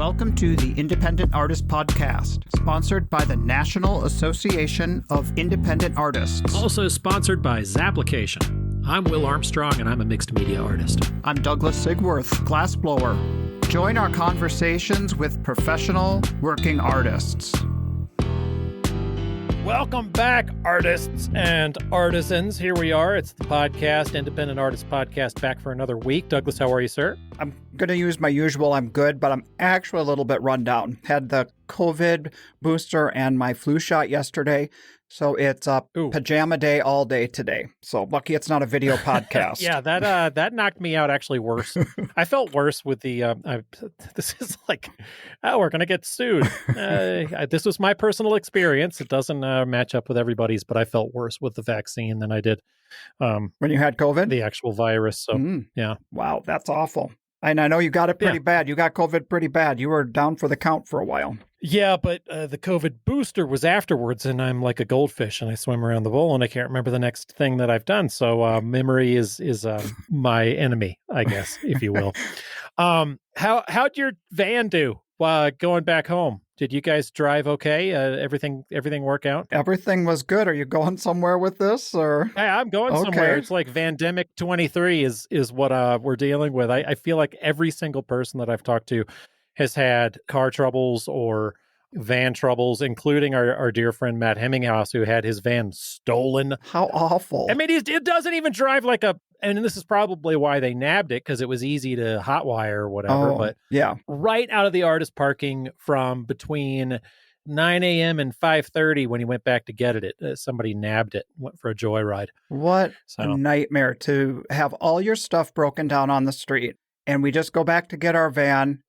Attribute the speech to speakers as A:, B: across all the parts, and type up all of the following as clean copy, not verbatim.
A: Welcome to the Independent Artist Podcast, sponsored by the National Association of Independent Artists.
B: Also sponsored by Zapplication. I'm Will Armstrong, and I'm a mixed media artist.
A: I'm Douglas Sigworth, glassblower. Join our conversations with professional working artists.
B: Welcome back, artists and artisans. Here we are. It's the podcast, Independent Artist Podcast, back for another week. Douglas, how are you, sir?
A: I'm going to use my usual I'm good, but I'm actually a little bit run down. Had the COVID booster and my flu shot yesterday, so it's a pajama day all day today. So lucky it's not a video podcast.
B: Yeah, that knocked me out actually worse. I felt worse with the, this is like, we're going to get sued. This was my personal experience. It doesn't match up with everybody's, but I felt worse with the vaccine than I did
A: when you had COVID?
B: The actual virus. So, yeah.
A: Wow, that's awful. And I know you got it pretty bad. You got COVID pretty bad. You were down for the count for a while.
B: Yeah, but the COVID booster was afterwards, and I'm like a goldfish, and I swim around the bowl, and I can't remember the next thing that I've done. So memory is my enemy, I guess, if you will. How'd your van do going back home? Did you guys drive okay? Everything work out?
A: Everything was good. Are you going somewhere with this, or?
B: Hey, I'm going somewhere. It's like Vandemic 23 is what we're dealing with. I feel like every single person that I've talked to has had car troubles or van troubles, including our dear friend Matt Hemminghouse, who had his van stolen.
A: How awful.
B: I mean, it doesn't even drive like a, and this is probably why they nabbed it, because it was easy to hotwire or whatever. But
A: yeah,
B: right out of the artist parking from between 9 a.m. and 5:30 when he went back to get it, somebody nabbed it, went for a joyride.
A: What a nightmare to have all your stuff broken down on the street, and we just go back to get our van,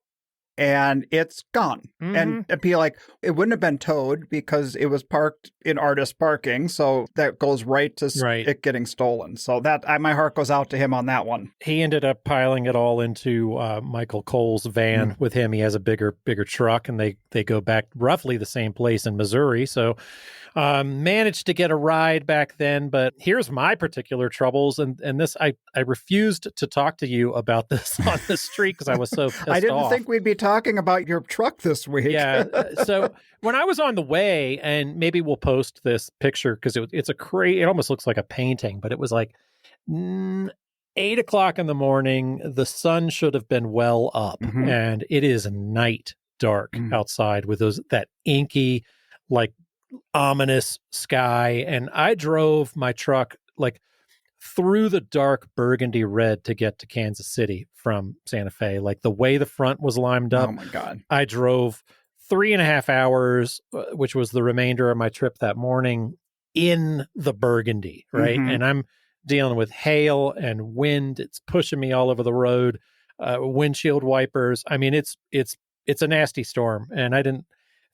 A: and it's gone. Mm-hmm. And it'd be like, it wouldn't have been towed because it was parked in artist parking. So that goes right to it getting stolen. So my heart goes out to him on that one.
B: He ended up piling it all into Michael Cole's van with him. He has a bigger truck, and they go back roughly the same place in Missouri. So managed to get a ride back then. But here's my particular troubles. And this, I refused to talk to you about this on the street because I was so pissed off.
A: I didn't think we'd be talking about your truck this week.
B: Yeah. So when I was on the way, and maybe we'll post this picture because it almost looks like a painting, but it was like 8 o'clock in the morning. The sun should have been well up, and it is night dark outside with that inky, like ominous sky. And I drove my truck like through the dark burgundy red to get to Kansas City from Santa Fe. Like the way the front was limed up.
A: Oh my God.
B: I drove 3.5 hours, which was the remainder of my trip that morning, in the burgundy, right? And I'm dealing with hail and wind. It's pushing me all over the road. Windshield wipers. I mean, it's a nasty storm. And I didn't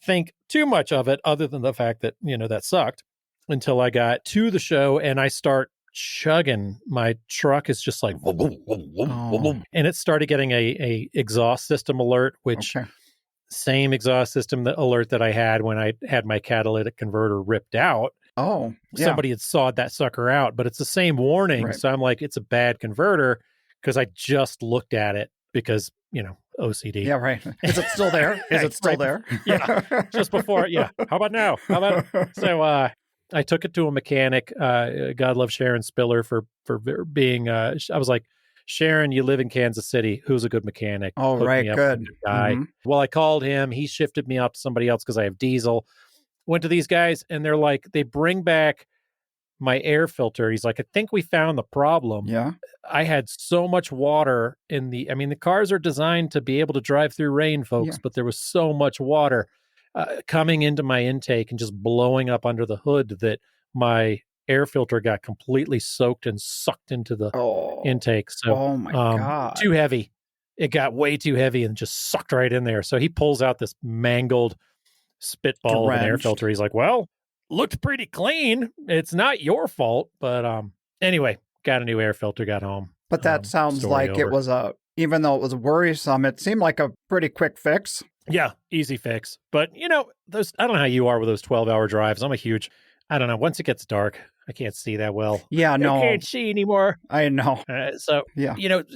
B: think too much of it other than the fact that, that sucked, until I got to the show and I start chugging. My truck is just like, and it started getting a exhaust system alert, which same exhaust system alert that I had when I had my catalytic converter ripped out.
A: Oh, yeah.
B: Somebody had sawed that sucker out, but it's the same warning. Right. So I'm like, it's a bad converter because I just looked at it because, OCD.
A: Yeah, right. Is it still there? Is it still there?
B: Yeah, just before. Yeah. How about now? So I took it to a mechanic. God love Sharon Spiller for being. I was like, Sharon, you live in Kansas City. Who's a good mechanic?
A: Oh, right. Good
B: guy. Well, I called him. He shifted me out to somebody else because I have diesel. Went to these guys, and they're like, they bring back my air filter. He's like, I think we found the problem.
A: Yeah.
B: I had so much water in the cars are designed to be able to drive through rain, folks, but there was so much water coming into my intake and just blowing up under the hood that my air filter got completely soaked and sucked into the intake. So,
A: oh my God.
B: Too heavy. It got way too heavy and just sucked right in there. So he pulls out this mangled spitball of an air filter. He's like, well, looked pretty clean. It's not your fault. But anyway, got a new air filter, got home.
A: But that sounds like over. It was even though it was worrisome, it seemed like a pretty quick fix.
B: Yeah, easy fix. But, I don't know how you are with those 12-hour drives. I'm a huge I don't know. Once it gets dark, I can't see that well.
A: Yeah, no.
B: I can't see anymore.
A: I know.
B: So,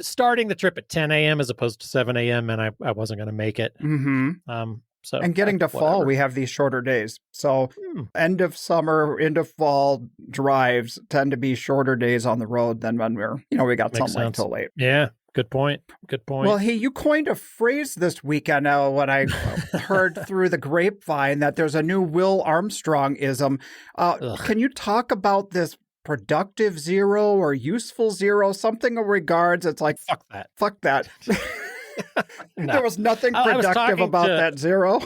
B: starting the trip at 10 a.m. as opposed to 7 a.m., and I wasn't going to make it.
A: Mm-hmm.
B: So,
A: and getting to fall, we have these shorter days. So end of summer, into fall drives tend to be shorter days on the road than when we got sunlight till late.
B: Yeah. Good point.
A: Well, hey, you coined a phrase this weekend when I heard through the grapevine that there's a new Will Armstrong-ism. Can you talk about this productive zero or useful zero, something in regards? It's like, fuck that. No. There was nothing productive about that zero.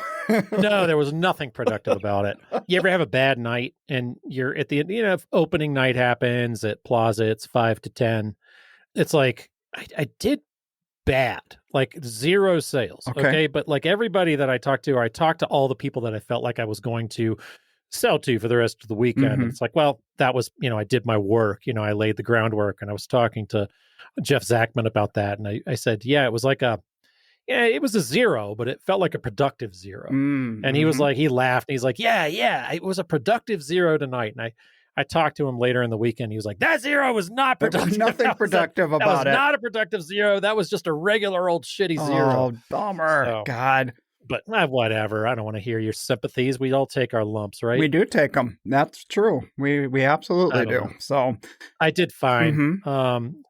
B: No, there was nothing productive about it. You ever have a bad night and you're at the end, if opening night happens at Plaza, it's 5 to 10. It's like, I did bad, like 0 sales. Okay. But like everybody that I talked to all the people that I felt like I was going to sell to for the rest of the weekend. And it's like, well, that was, I did my work, I laid the groundwork, and I was talking to Jeff Zachman about that. And I said, it was like it was a 0, but it felt like a productive 0. And he was like, he laughed. And he's like, yeah, it was a productive 0 tonight. And I talked to him later in the weekend. He was like, that 0 was not productive.
A: There was nothing productive about it.
B: That was not a productive 0. That was just a regular old shitty 0.
A: Oh, bummer. So, God.
B: But whatever. I don't want to hear your sympathies. We all take our lumps, right?
A: We do take them. That's true. We absolutely do. So
B: I did fine.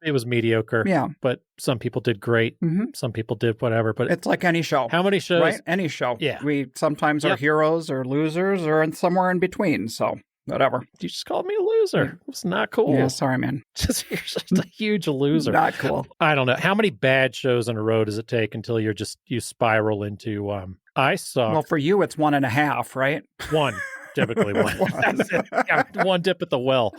B: It was mediocre.
A: Yeah.
B: But some people did great. Some people did whatever. But
A: it's like any show.
B: How many shows?
A: Right? Any show.
B: Yeah.
A: We sometimes are heroes or losers or somewhere in between. So whatever.
B: You just called me a loser. It's not cool.
A: Yeah, sorry, man.
B: You're just a huge loser.
A: Not cool.
B: I don't know. How many bad shows in a row does it take until you spiral into I suck?
A: Well, for you, it's 1.5, right?
B: One. Typically one. That's it. Yeah, one dip at the well.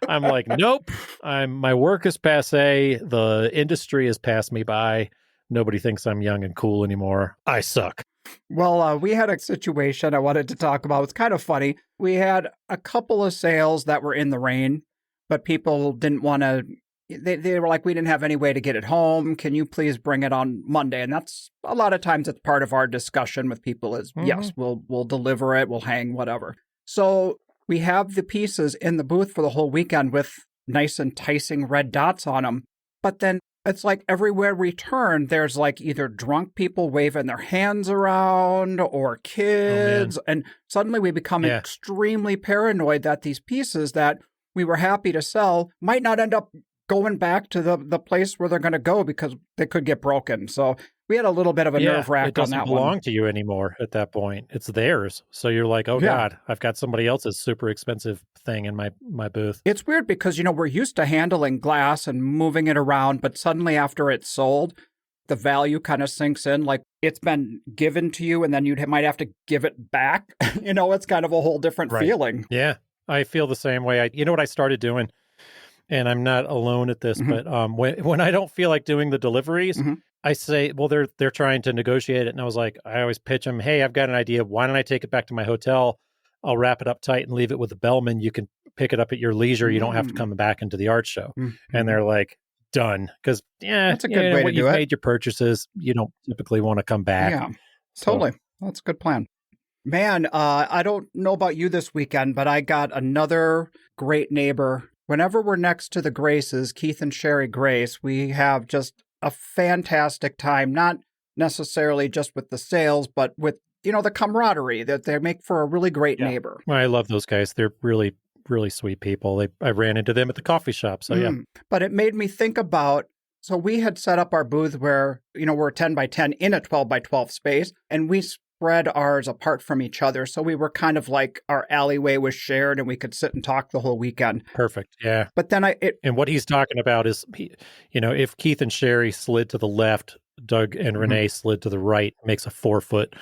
B: I'm like, nope. My work is passe. The industry has passed me by. Nobody thinks I'm young and cool anymore. I suck.
A: Well, we had a situation I wanted to talk about. It's kind of funny. We had a couple of sales that were in the rain, but people didn't want to. They were like, we didn't have any way to get it home. Can you please bring it on Monday? And that's a lot of times it's part of our discussion with people is, yes, we'll deliver it. We'll hang whatever. So we have the pieces in the booth for the whole weekend with nice enticing red dots on them. But then it's like everywhere we turn, there's like either drunk people waving their hands around or kids. And suddenly we become extremely paranoid that these pieces that we were happy to sell might not end up going back to the place where they're going to go because they could get broken. So we had a little bit of a nerve wrack on that one. It doesn't
B: belong to you anymore at that point. It's theirs. So you're like, oh God, I've got somebody else's super expensive thing in my booth.
A: It's weird because, we're used to handling glass and moving it around, but suddenly after it's sold, the value kind of sinks in, like it's been given to you and then you might have to give it back. It's kind of a whole different feeling.
B: Yeah, I feel the same way. You know what I started doing? And I'm not alone at this, but when I don't feel like doing the deliveries, I say, well, they're trying to negotiate it. And I always pitch them, hey, I've got an idea. Why don't I take it back to my hotel? I'll wrap it up tight and leave it with the bellman. You can pick it up at your leisure. You don't have to come back into the art show. And they're like, done. Because,
A: that's a good way to do it.
B: You've made your purchases, you don't typically want to come back.
A: Yeah, totally. That's a good plan. Man, I don't know about you this weekend, but I got another great neighbor. Whenever we're next to the Graces, Keith and Sherry Grace, we have just a fantastic time, not necessarily just with the sales, but with, the camaraderie that they make for a really great neighbor.
B: Well, I love those guys. They're really, really sweet people. I ran into them at the coffee shop. So, yeah.
A: But it made me think about, so we had set up our booth where, we're 10 by 10 in a 12 by 12 space, and we spread ours apart from each other. So we were kind of like our alleyway was shared and we could sit and talk the whole weekend.
B: Perfect. Yeah.
A: But then
B: and what he's talking about is, if Keith and Sherry slid to the left, Doug and Renee slid to the right, makes a 4-foot,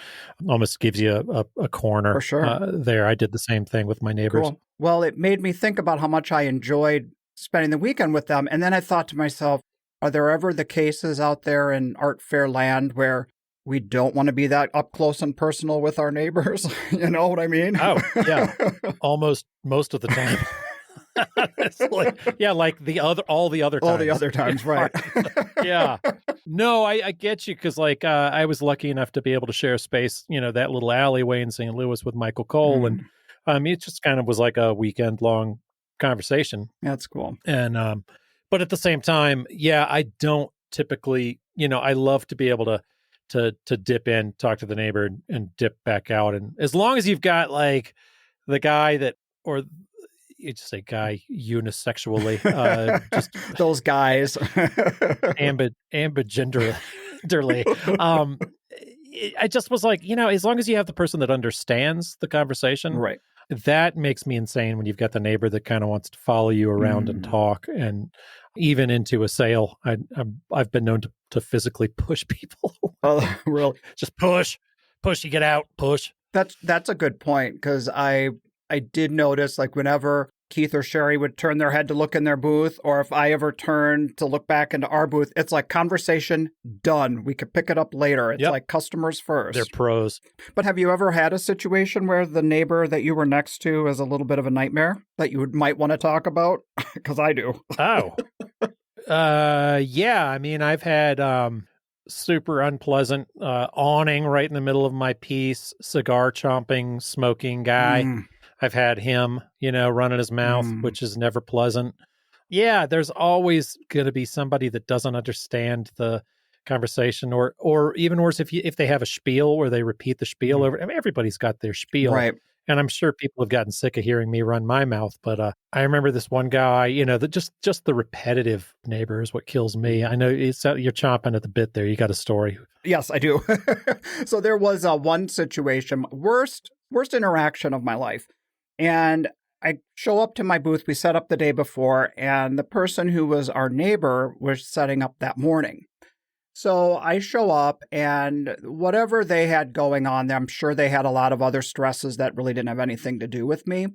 B: almost gives you a corner.
A: For sure.
B: There. I did the same thing with my neighbors.
A: Cool. Well, it made me think about how much I enjoyed spending the weekend with them. And then I thought to myself, are there ever the cases out there in art fair land where we don't want to be that up close and personal with our neighbors? You know what I mean?
B: Oh, yeah. Almost most of the time. Like all the other times.
A: All the other times, right.
B: Yeah. No, I get you because I was lucky enough to be able to share space, that little alleyway in St. Louis with Michael Cole. And It just kind of was like a weekend long conversation.
A: That's cool.
B: And, but at the same time, yeah, I don't typically, I love to be able to dip in, talk to the neighbor and dip back out. And as long as you've got like the guy that, or you just say guy unisexually, just
A: those guys,
B: ambigenderly. I just was like, as long as you have the person that understands the conversation,
A: right?
B: That makes me insane when you've got the neighbor that kind of wants to follow you around and talk, and even into a sale. I've been known to physically push people.
A: Oh, really?
B: Just push, you get out, push.
A: That's a good point, because I did notice, like, whenever Keith or Sherry would turn their head to look in their booth, or if I ever turned to look back into our booth, it's like conversation done. We could pick it up later. It's like customers first.
B: They're pros.
A: But have you ever had a situation where the neighbor that you were next to is a little bit of a nightmare that you might want to talk about? Because I do.
B: Oh. Yeah. I mean, I've had super unpleasant awning right in the middle of my piece, cigar chomping, smoking guy. I've had him, running his mouth, which is never pleasant. Yeah, there's always going to be somebody that doesn't understand the conversation, or even worse, if they have a spiel where they repeat the spiel over. I mean, everybody's got their spiel,
A: right?
B: And I'm sure people have gotten sick of hearing me run my mouth. But I remember this one guy, just the repetitive neighbor is what kills me. I know you're chomping at the bit there. You got a story?
A: Yes, I do. So there was one situation, worst interaction of my life. And I show up to my booth. We set up the day before, and the person who was our neighbor was setting up that morning. So I show up, and whatever they had going on, I'm sure they had a lot of other stresses that really didn't have anything to do with me.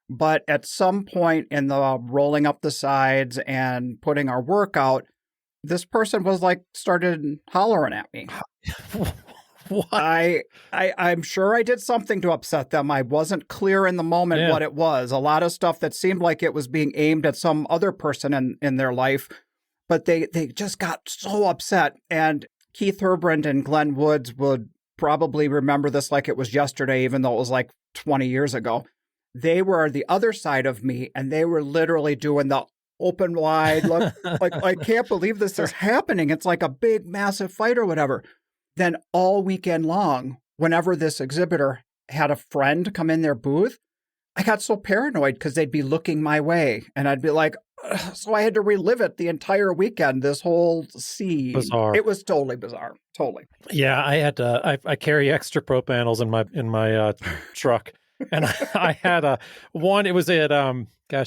A: But at some point in the rolling up the sides and putting our work out, this person was like, started hollering at me.
B: What?
A: I'm sure I did something to upset them. I wasn't clear in the moment what it was. A lot of stuff that seemed like it was being aimed at some other person in their life, but they just got so upset. And Keith Herbrand and Glenn Woods would probably remember this like it was yesterday, even though it was like 20 years ago. They were the other side of me, and they were literally doing the open wide look, like, I can't believe this is happening. It's like a big, massive fight or whatever. Then all weekend long, whenever this exhibitor had a friend come in their booth, I got so paranoid because they'd be looking my way. And I'd be like, ugh. So I had to relive it the entire weekend, this whole scene.
B: Bizarre.
A: It was totally bizarre. Totally.
B: Yeah, I had to, I carry extra pro panels in my truck. And I had one, it was at,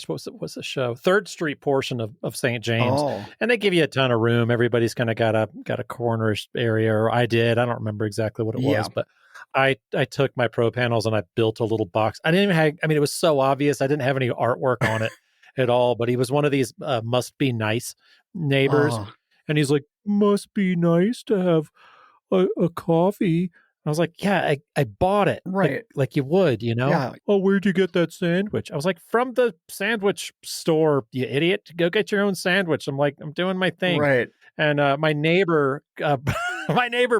B: what's the show? 3rd Street portion of St. James.
A: Oh.
B: And they give you a ton of room. Everybody's kind of got a cornerish area, or I did. I don't remember exactly what it was, but I took my pro panels and I built a little box. I didn't even have, it was so obvious. I didn't have any artwork on it at all, but he was one of these must be nice neighbors. Oh. And he's like, must be nice to have a coffee. I was like, yeah, I bought it.
A: Right.
B: Like you would, Yeah. Oh, where'd you get that sandwich? I was like, from the sandwich store, you idiot. Go get your own sandwich. I'm like, I'm doing my thing.
A: Right.
B: And my neighbor,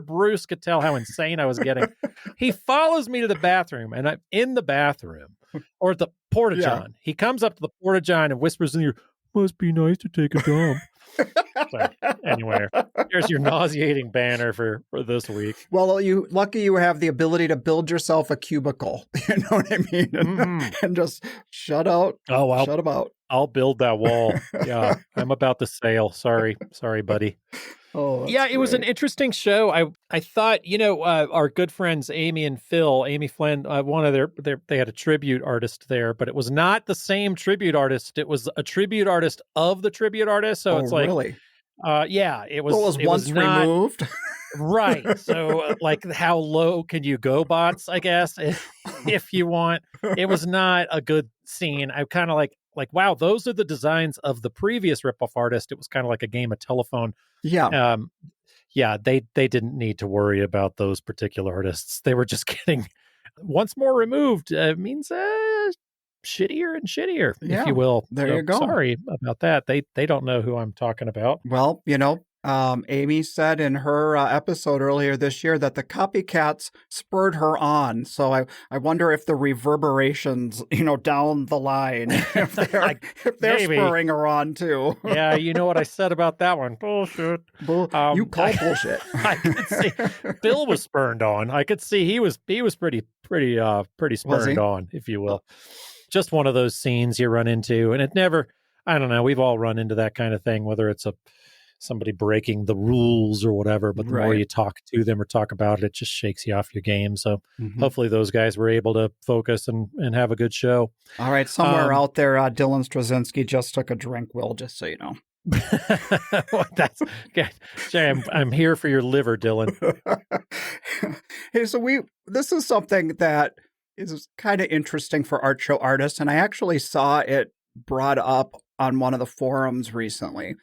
B: Bruce could tell how insane I was getting. He follows me to the bathroom, and I'm in the bathroom, or at the porta-john. He comes up to the porta-john and whispers in your, must be nice to take a dump. So, anyway, here's your nauseating banner for this week.
A: Well, lucky you have the ability to build yourself a cubicle. You know what I mean? And just shut out.
B: Oh,
A: shut about.
B: I'll build that wall. Yeah, I'm about to sail. Sorry, buddy.
A: Oh,
B: yeah, it was an interesting show. I thought, our good friends Amy and Phil, Amy Flynn, one of they had a tribute artist there, but it was not the same tribute artist. It was a tribute artist of the tribute artist. So it's like,
A: really?
B: Yeah, it was.
A: Well, it was once removed.
B: Right. So, like, how low can you go, bots? I guess if you want. It was not a good scene. I kind of like, wow, those are the designs of the previous ripoff artist. It was kind of like a game of telephone.
A: Yeah.
B: Yeah, they didn't need to worry about those particular artists. They were just getting once more removed. Means shittier and shittier, if you will.
A: There you go.
B: Sorry about that. They don't know who I'm talking about.
A: Well, Amy said in her episode earlier this year that the copycats spurred her on. So I wonder if the reverberations, down the line, if they're spurring her on too.
B: Yeah, you know what I said about that one? Bullshit.
A: You call bullshit.
B: I could see Bill was spurned on. I could see he was pretty spurned on, if you will. Just one of those scenes you run into, and it never. I don't know. We've all run into that kind of thing, whether it's somebody breaking the rules or whatever, but the more you talk to them or talk about it, it just shakes you off your game. So hopefully those guys were able to focus and have a good show.
A: All right. Somewhere out there, Dylan Straczynski just took a drink, Will, just so you know.
B: That's good. I'm here for your liver, Dylan.
A: Hey, so this is something that is kind of interesting for art show artists, and I actually saw it brought up on one of the forums recently.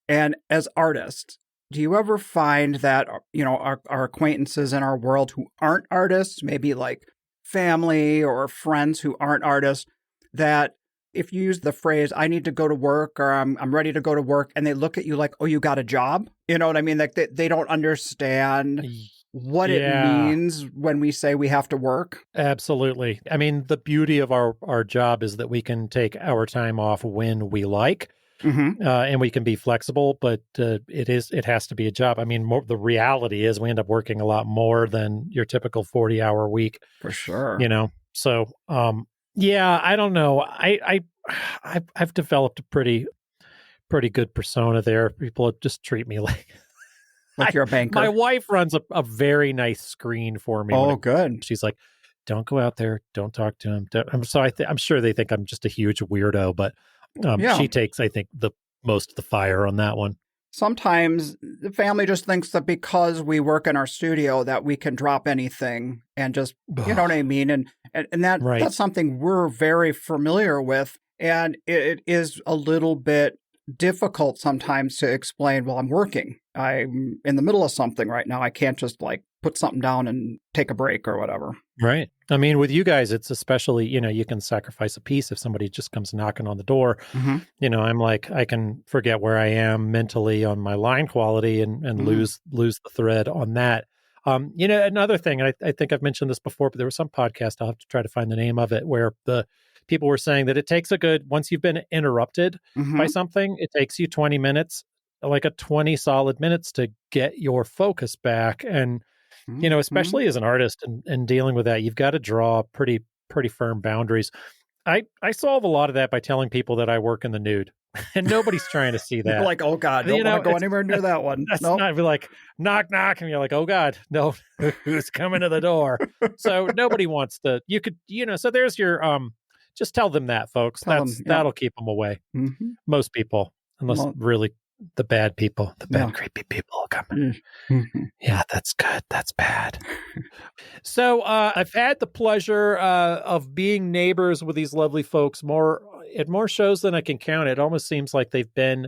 A: And as artists, do you ever find that, our acquaintances in our world who aren't artists, maybe like family or friends who aren't artists, that if you use the phrase, I need to go to work or I'm ready to go to work, and they look at you like, oh, you got a job? You know what I mean? Like they don't understand what it means when we say we have to work.
B: Absolutely. I mean, the beauty of our job is that we can take our time off when we like. And we can be flexible, but it has to be a job. I mean, the reality is we end up working a lot more than your typical 40-hour week.
A: For sure.
B: So, I don't know. I've developed a pretty good persona there. People just treat me like
A: you're a banker.
B: My wife runs a very nice screen for me.
A: Oh, good.
B: She's like, don't go out there. Don't talk to him. I'm sure they think I'm just a huge weirdo, but she takes, I think, the most of the fire on that one.
A: Sometimes the family just thinks that because we work in our studio that we can drop anything and just, you know what I mean? And that's something we're very familiar with. And it is a little bit difficult sometimes to explain, well, I'm working. I'm in the middle of something right now. I can't just put something down and take a break or whatever.
B: Right. I mean, with you guys, it's especially, you can sacrifice a piece if somebody just comes knocking on the door. I'm like, I can forget where I am mentally on my line quality and lose the thread on that. Another thing, and I think I've mentioned this before, but there was some podcast, I'll have to try to find the name of it, where the people were saying that it takes once you've been interrupted by something, it takes you 20 minutes, like 20 solid minutes to get your focus back. And especially as an artist and dealing with that, you've got to draw pretty firm boundaries. I solve a lot of that by telling people that I work in the nude, and nobody's trying to see that.
A: You're like, oh God, don't want to go anywhere near that one.
B: That's not be like knock, and you're like, oh God, no, who's coming to the door? So nobody wants to. You could, So there's your just tell them that, folks. That'll keep them away. Most people, unless really the bad people, the bad creepy people coming. Yeah, that's good. That's bad. So I've had the pleasure of being neighbors with these lovely folks at more shows than I can count. It almost seems like they've been.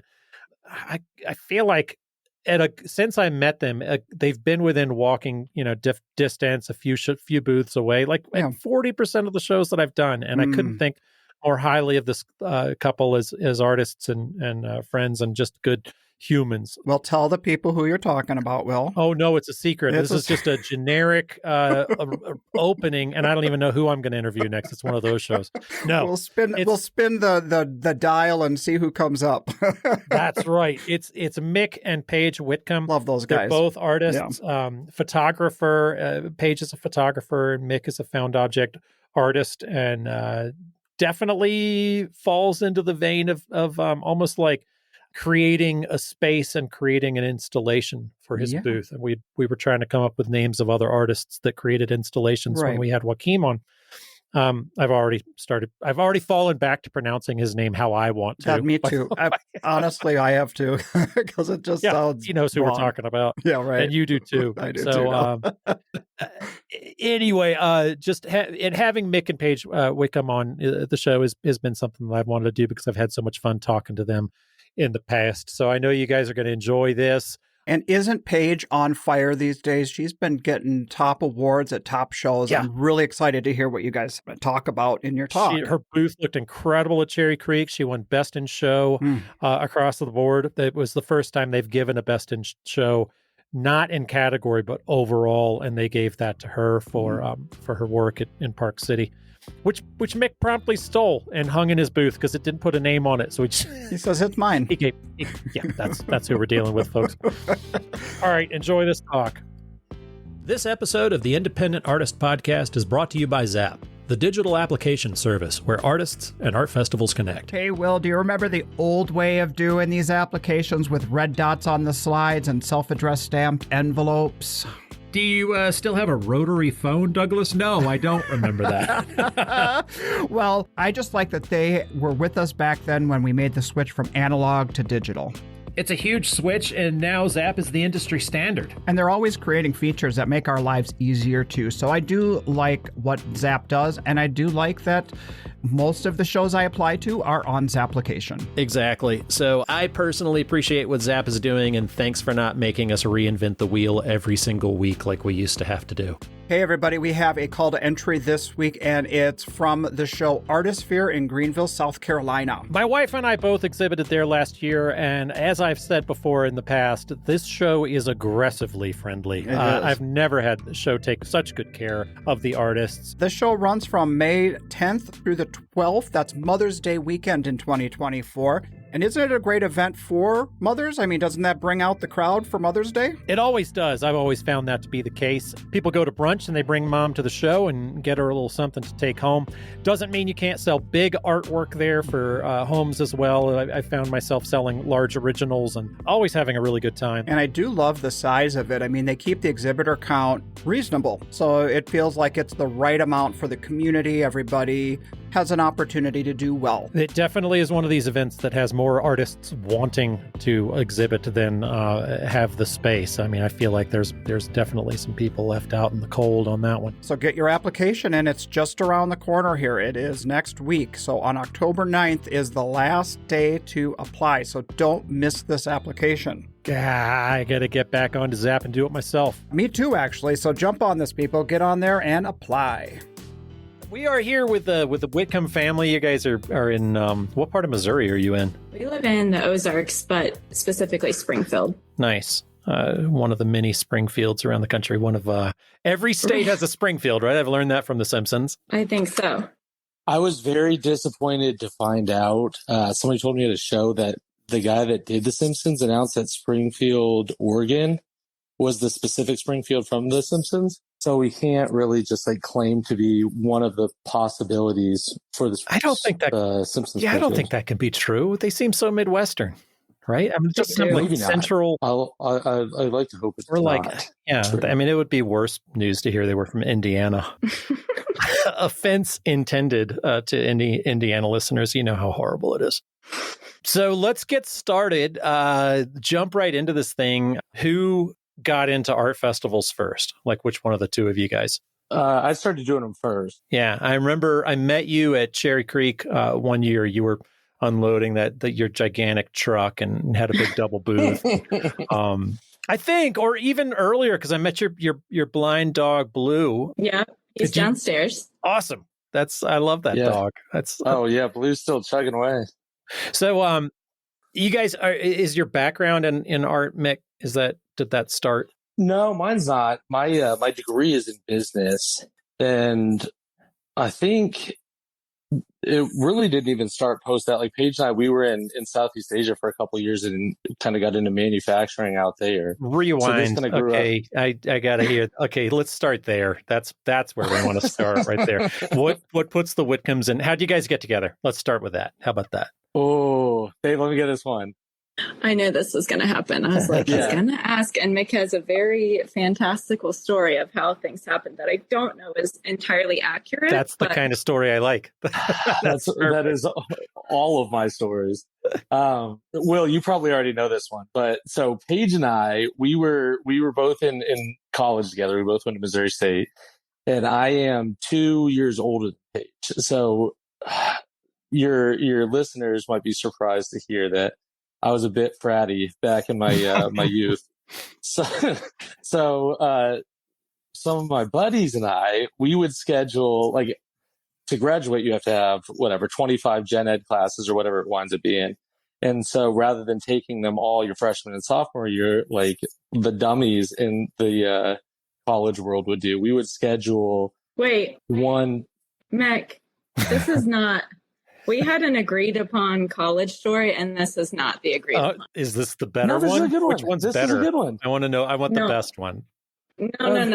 B: I feel like since I met them, they've been within walking, distance, a few booths away, like 40% of the shows that I've done, and I couldn't think more highly of this couple as artists and friends and just good humans.
A: Well, tell the people who you're talking about, Will.
B: Oh, no, it's a secret. This is just a generic opening, and I don't even know who I'm going to interview next. It's one of those shows. No.
A: We'll spin the dial and see who comes up.
B: That's right. It's Mick and Paige Whitcomb.
A: Love those guys.
B: They're both artists. Yeah. Photographer. Paige is a photographer, and Mick is a found object artist, and definitely falls into the vein of almost like creating a space and creating an installation for his booth. And we were trying to come up with names of other artists that created installations when we had Whitcomb on. I've already fallen back to pronouncing his name how I want to.
A: Yeah, me too. Honestly, I have to, because it just sounds
B: he knows who
A: wrong.
B: we're talking about.
A: Yeah, right.
B: And you do too.
A: I do too.
B: Anyway, and having Mick and Paige Whitcomb on the show has been something that I've wanted to do because I've had so much fun talking to them in the past. So I know you guys are going to enjoy this.
A: And isn't Paige on fire these days? She's been getting top awards at top shows. Yeah. I'm really excited to hear what you guys talk about in your talk.
B: Her booth looked incredible at Cherry Creek. She won Best in Show across the board. It was the first time they've given a Best in Show, not in category, but overall, and they gave that to her for her work in Park City, which Mick promptly stole and hung in his booth because it didn't put a name on it. So
A: he says it's mine.
B: That's who we're dealing with, folks. All right, enjoy this talk. This episode of the Independent Artist Podcast is brought to you by Zap, the digital application service where artists and art festivals connect.
A: Hey, Will, do you remember the old way of doing these applications with red dots on the slides and self-addressed stamped envelopes?
B: Do you still have a rotary phone, Douglas? No, I don't remember that.
A: Well, I just like that they were with us back then when we made the switch from analog to digital.
B: It's a huge switch, and now Zap is the industry standard.
A: And they're always creating features that make our lives easier, too. So I do like what Zap does, and I do like that most of the shows I apply to are on Zapplication.
C: Exactly. So I personally appreciate what Zap is doing, and thanks for not making us reinvent the wheel every single week like we used to have to do.
A: Hey, everybody, we have a call to entry this week, and it's from the show Artisphere in Greenville, South Carolina.
B: My wife and I both exhibited there last year, and as I've said before in the past, this show is aggressively friendly. I've never had the show take such good care of the artists.
A: The show runs from May 10th through the 12th. That's Mother's Day weekend in 2024. And isn't it a great event for mothers? I mean, doesn't that bring out the crowd for Mother's Day?
B: It always does. I've always found that to be the case. People go to brunch and they bring mom to the show and get her a little something to take home. Doesn't mean you can't sell big artwork there for homes as well. I found myself selling large originals and always having a really good time.
A: And I do love the size of it. I mean, they keep the exhibitor count reasonable. So it feels like it's the right amount for the community. Everybody has an opportunity to do well.
B: It definitely is one of these events that has more artists wanting to exhibit than have the space. I mean, I feel like there's definitely some people left out in the cold on that one.
A: So get your application in. It's just around the corner here. It is next week. So on October 9th is the last day to apply. So don't miss this application.
B: I got to get back onto Zap and do it myself.
A: Me too, actually. So jump on this, people. Get on there and apply.
B: We are here with the Whitcomb family. You guys are in, what part of Missouri are you in?
D: We live in the Ozarks, but specifically Springfield.
B: Nice. One of the many Springfields around the country. One of every state has a Springfield, right? I've learned that from The Simpsons.
D: I think so.
E: I was very disappointed to find out. Somebody told me at a show that the guy that did The Simpsons announced that Springfield, Oregon was the specific Springfield from The Simpsons. So we can't really just claim to be one of the possibilities for this.
B: I don't think that
E: Simpsons.
B: Yeah, I don't think that can be true. They seem so Midwestern, right? I mean, just
E: maybe
B: central.
E: I'd like to hope it's not.
B: Yeah. True. I mean, it would be worse news to hear they were from Indiana. Offense intended to any Indiana listeners. You know how horrible it is. So let's get started. Jump right into this thing. Who got into art festivals first? Like, which one of the two of you guys?
E: I started doing them first.
B: Yeah, I remember I met you at Cherry Creek one year. You were unloading your gigantic truck and had a big double booth. I think, or even earlier, because I met your blind dog Blue.
D: Yeah, he's downstairs.
B: Awesome. I love that dog.
E: Blue's still chugging away.
B: So, you guys is your background in art, Mick? Did that start?
E: No, mine's not. My degree is in business, and I think it really didn't even start post that. Like Paige and I, we were in Southeast Asia for a couple of years and kind of got into manufacturing out there.
B: Rewind. So okay, I gotta hear. Okay, let's start there. That's where we want to start right there. What puts the Whitcombs in? How'd you guys get together? Let's start with that. How about that?
E: Oh, Dave, let me get this one.
D: I knew this was going to happen. I was like, he's going to ask. And Mick has a very fantastical story of how things happened that I don't know is entirely accurate.
B: That's the kind of story I like.
E: That is all of my stories. Will, you probably already know this one, but so Paige and I, we were both in college together. We both went to Missouri State, and I am 2 years older than Paige. So your listeners might be surprised to hear that I was a bit fratty back in my my youth. So some of my buddies and we would schedule, like, to graduate, you have to have 25 gen ed classes or whatever it winds up being. And so rather than taking them all your freshman and sophomore year, like the dummies in the college world would do, we would schedule one.
D: Mick, this is not, we had an agreed upon college story, and this is not the agreed upon.
B: Is this the better
E: one? This is a good one.
B: Which one's
E: this
B: better?
E: Is a good one.
B: I want to know. I want the best one.
D: No. I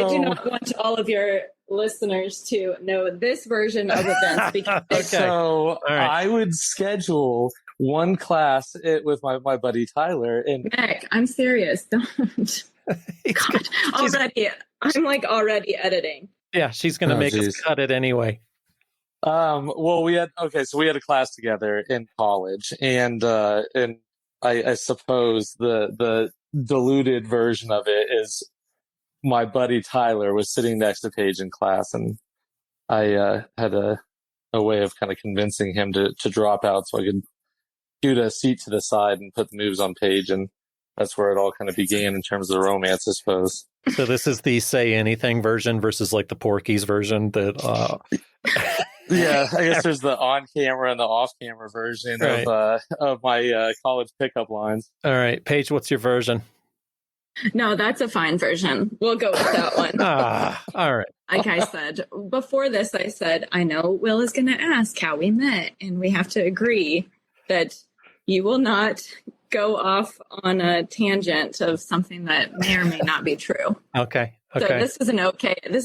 D: do not want all of your listeners to know this version of events. Because
B: okay.
E: So I would schedule one class with my buddy Tyler. And
D: Mick, I'm serious. Don't. God, I'm like already editing.
B: Yeah, she's going to make us cut it anyway.
E: Well, we had a class together in college, and I suppose the diluted version of it is my buddy Tyler was sitting next to Paige in class, and I had a way of kind of convincing him to drop out so I could scoot a seat to the side and put the moves on Paige, and that's where it all kind of began in terms of the romance, I suppose.
B: So this is the say anything version versus like the Porky's version that.
E: Yeah, I guess there's the on-camera and the off-camera version of my college pickup lines.
B: All right, Paige, what's your version?
D: No, that's a fine version. We'll go with that one.
B: All right.
D: Like I said, before this, I said, I know Will is going to ask how we met, and we have to agree that you will not go off on a tangent of something that may or may not be true.
B: Okay.
D: So this is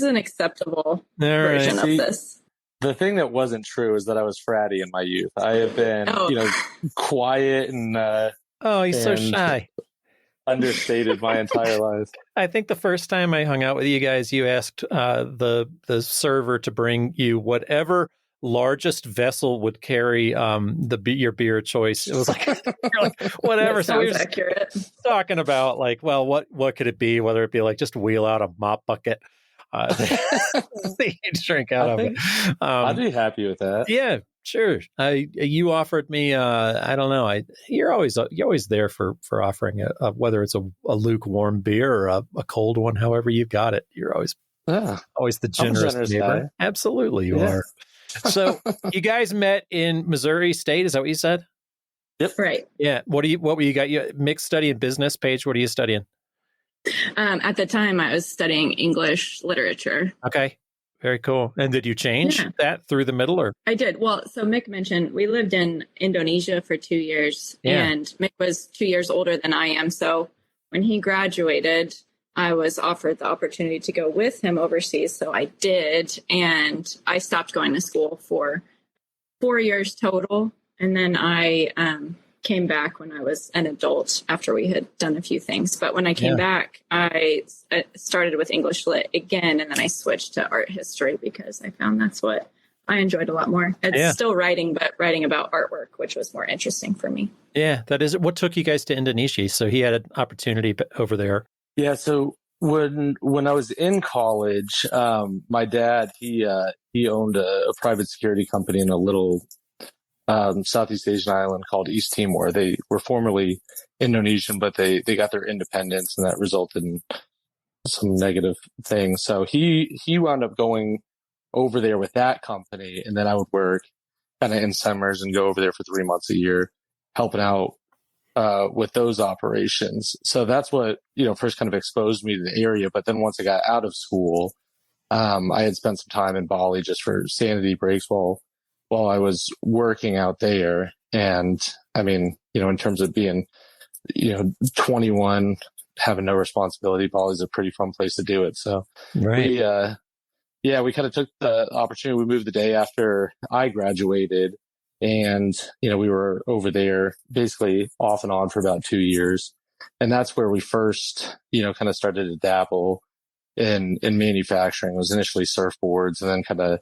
D: an acceptable version of this.
E: The thing that wasn't true is that I was fratty in my youth. I have been, quiet and
B: he's so shy.
E: Understated my entire life.
B: I think the first time I hung out with you guys, you asked the server to bring you whatever largest vessel would carry your beer choice. It was like, you're like whatever.
D: So we were accurate.
B: Talking about like, well, what could it be? Whether it be like just wheel out a mop bucket. Drink out of it.
E: I'd be happy with that.
B: Yeah, sure. You offered me. I don't know. You're always there for offering whether it's a lukewarm beer or a cold one. However you got it, you're always the generous neighbor.
E: Guy.
B: Absolutely, you are. So you guys met in Missouri State. Is that what you said?
E: Yep.
D: Right.
B: Yeah. What were you got? You mixed study in business. Paige, what are you studying?
D: At the time, I was studying English literature.
B: Okay. Very cool. And did you change that through the middle? Or
D: I did. Well, so Mick mentioned we lived in Indonesia for 2 years, and Mick was 2 years older than I am. So when he graduated, I was offered the opportunity to go with him overseas. So I did, and I stopped going to school for 4 years total. And then I came back when I was an adult after we had done a few things. But when I came back, I started with English Lit again, and then I switched to art history because I found that's what I enjoyed a lot more. It's still writing, but writing about artwork, which was more interesting for me.
B: Yeah, that is. What took you guys to Indonesia? So he had an opportunity over there.
E: Yeah, so when I was in college, my dad, he owned a private security company in a little Southeast Asian island called East Timor. They were formerly Indonesian, but they got their independence, and that resulted in some negative things. So he wound up going over there with that company, and then I would work kind of in summers and go over there for 3 months a year, helping out with those operations. So that's what, first kind of exposed me to the area. But then once I got out of school, I had spent some time in Bali just for sanity breaks while I was working out there. And I mean, in terms of being, 21, having no responsibility, Bali's a pretty fun place to do it. So we kind of took the opportunity. We moved the day after I graduated, and, we were over there basically off and on for about 2 years. And that's where we first, kind of started to dabble in manufacturing. It was initially surfboards, and then kind of